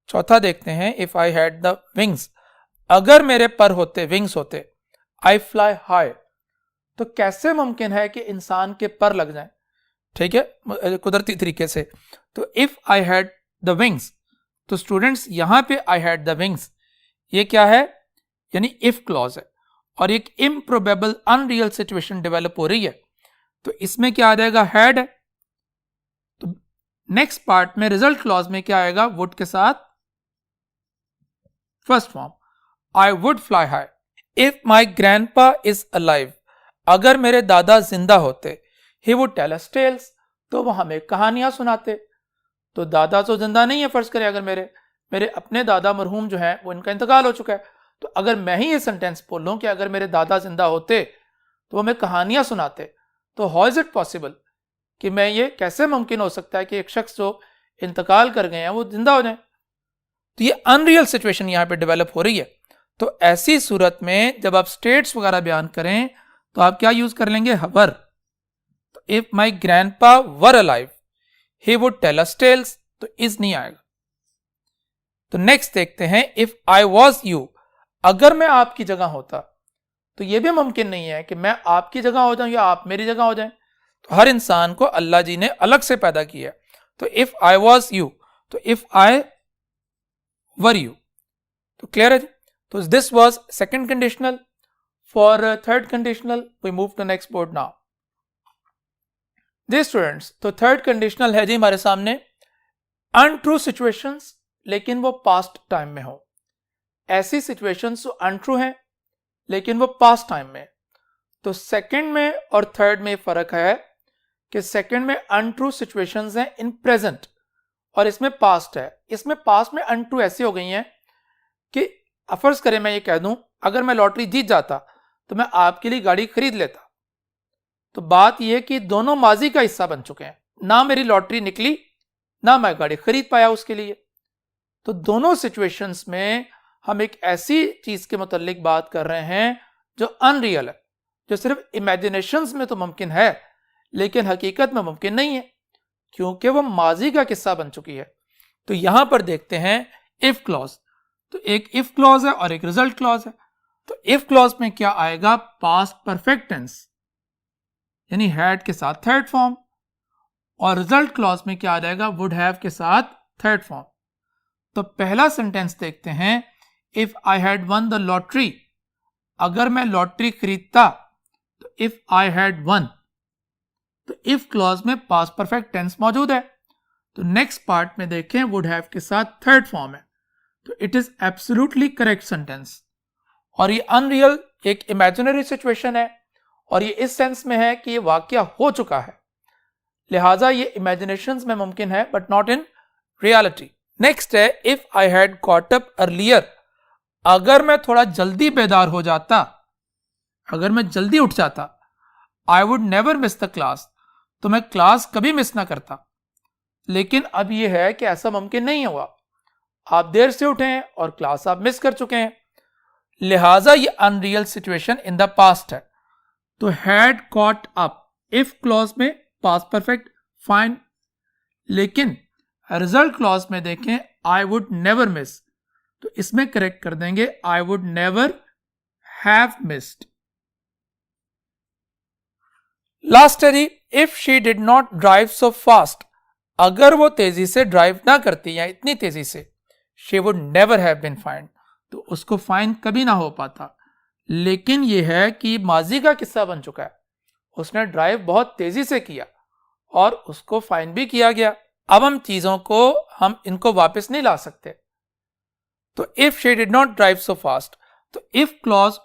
चौथा देखते हैं, if I had the wings, अगर मेरे पर होते, विंग्स होते, आई फ्लाई हाई, तो कैसे मुमकिन है कि इंसान के पर लग जाएं, ठीक है, कुदरती तरीके से। तो if I had the wings, तो स्टूडेंट्स यहां पे आई हैड द विंग्स, ये क्या है? यानी इफ क्लॉज है, और एक इम्प्रोबेबल अनरियल सिचुएशन डेवलप हो रही है, तो इसमें क्या आ जाएगा? हैड है। तो नेक्स्ट पार्ट में रिजल्ट क्लॉज में क्या आएगा? वुड के साथ first form, I would fly high. If my grandpa is alive, अगर मेरे दादा जिंदा होते, he would tell us tales, तो वो हमें कहानियां सुनाते। तो दादा तो जिंदा नहीं है, फर्ज करें अगर मेरे अपने दादा मरहूम जो है वो इनका इंतकाल हो चुका है, तो अगर मैं ही ये सेंटेंस बोलूं कि अगर मेरे दादा जिंदा होते तो वो हमें कहानियां सुनाते, तो हाउ इज इट पॉसिबल कि मैं ये कैसे मुमकिन हो सकता है कि एक शख्स जो इंतकाल कर गए हैं वो जिंदा हो जाए। तो ये अनरियल सिचुएशन यहां पे डेवलप हो रही है। तो ऐसी सूरत में जब आप स्टेट्स वगैरह बयान करें तो आप क्या यूज कर लेंगे? वर। तो if my grandpa were alive, he would tell us tales, तो इज नहीं आएगा। तो नेक्स्ट देखते हैं, इफ आई वॉज यू, अगर मैं आपकी जगह होता, तो यह भी मुमकिन नहीं है कि मैं आपकी जगह हो जाऊं या आप मेरी जगह हो जाएं। तो हर इंसान को अल्लाह जी ने अलग से पैदा किया। तो इफ आई वॉज यू, तो इफ आई वर यू, तो क्लियर है जी। तो this was second conditional. For third conditional we move to next board now. जी स्टूडेंट्स, तो थर्ड कंडीशनल है जी हमारे सामने, अनट्रू सिचुएशंस लेकिन वो पास्ट टाइम में हो। ऐसी सिचुएशंस जो अनट्रू हैं लेकिन वो पास्ट टाइम में। तो सेकंड में और थर्ड में फर्क है कि सेकंड में अनट्रू सिचुएशंस हैं इन प्रेजेंट और इसमें पास्ट है। इसमें पास्ट में अनट्रू ऐसी हो गई हैं कि फर्ज करें मैं ये कह दूं, अगर मैं लॉटरी जीत जाता तो मैं आपके लिए गाड़ी खरीद लेता। तो बात यह कि दोनों माजी का हिस्सा बन चुके हैं, ना मेरी लॉटरी निकली ना मैं गाड़ी खरीद पाया उसके लिए। तो दोनों सिचुएशंस में हम एक ऐसी चीज के मुतालिक बात कर रहे हैं जो अनरियल है, जो सिर्फ इमेजिनेशंस में तो मुमकिन है लेकिन हकीकत में मुमकिन नहीं है, क्योंकि वो माजी का किस्सा बन चुकी है। तो यहां पर देखते हैं इफ क्लॉज। तो एक इफ क्लॉज है और एक रिजल्ट क्लॉज है। तो इफ क्लॉज में क्या आएगा? पास्ट परफेक्ट टेंस, यानी हैड के साथ थर्ड फॉर्म, और रिजल्ट क्लॉज में क्या आ जाएगा? वुड हैव के साथ थर्ड फॉर्म। तो पहला सेंटेंस देखते हैं, if I had one the lottery, अगर मैं लॉटरी खरीदता। तो इफ आई हैड वन, तो इफ क्लॉज में पास्ट परफेक्ट टेंस मौजूद है। तो नेक्स्ट पार्ट में देखें, वुड हैव के साथ थर्ड फॉर्म है, तो it is absolutely correct sentence. और ये अनरियल एक इमेजिनरी सिचुएशन है और ये इस सेंस में है कि ये वाकया हो चुका है, लिहाजा ये इमेजिनेशंस में मुमकिन है but not in reality. Next है, if I had got up earlier, अगर मैं थोड़ा जल्दी बेदार हो जाता, अगर मैं जल्दी उठ जाता। आई would never miss the class, तो मैं क्लास कभी मिस ना करता। लेकिन अब यह है कि ऐसा मुमकिन नहीं हुआ, आप देर से उठे हैं और क्लास आप मिस कर चुके हैं, लिहाजा ये unreal situation in the past है। तो had caught up if clause में पास्ट परफेक्ट फाइन, लेकिन रिजल्ट क्लॉज में देखें आई वुड नेवर मिस, तो इसमें करेक्ट कर देंगे I would never have missed. Last है जी, if she did not drive so fast, अगर वो तेजी से ड्राइव ना करती या इतनी तेजी से, she would never have been find, तो उसको फाइन कभी ना हो पाता। लेकिन यह है कि माजी का किस्सा बन चुका है, उसने ड्राइव बहुत तेजी से किया और उसको फाइन भी किया गया। अब हम चीजों को हम इनको वापस नहीं ला सकते। तो if she did not drive so fast, तो इफ क्लॉज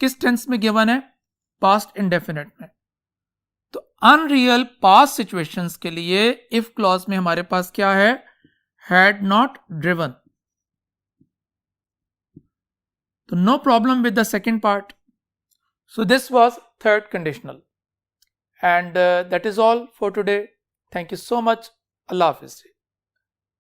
किस टेंस में गिवन है? पास्ट इंडेफिनिट में। तो अनरियल पास्ट सिचुएशंस के लिए इफ क्लॉज में हमारे पास क्या है? Had not driven. तो no problem with the second part. So this was third conditional. And that is all for today. Thank you so much. Allah Hafiz.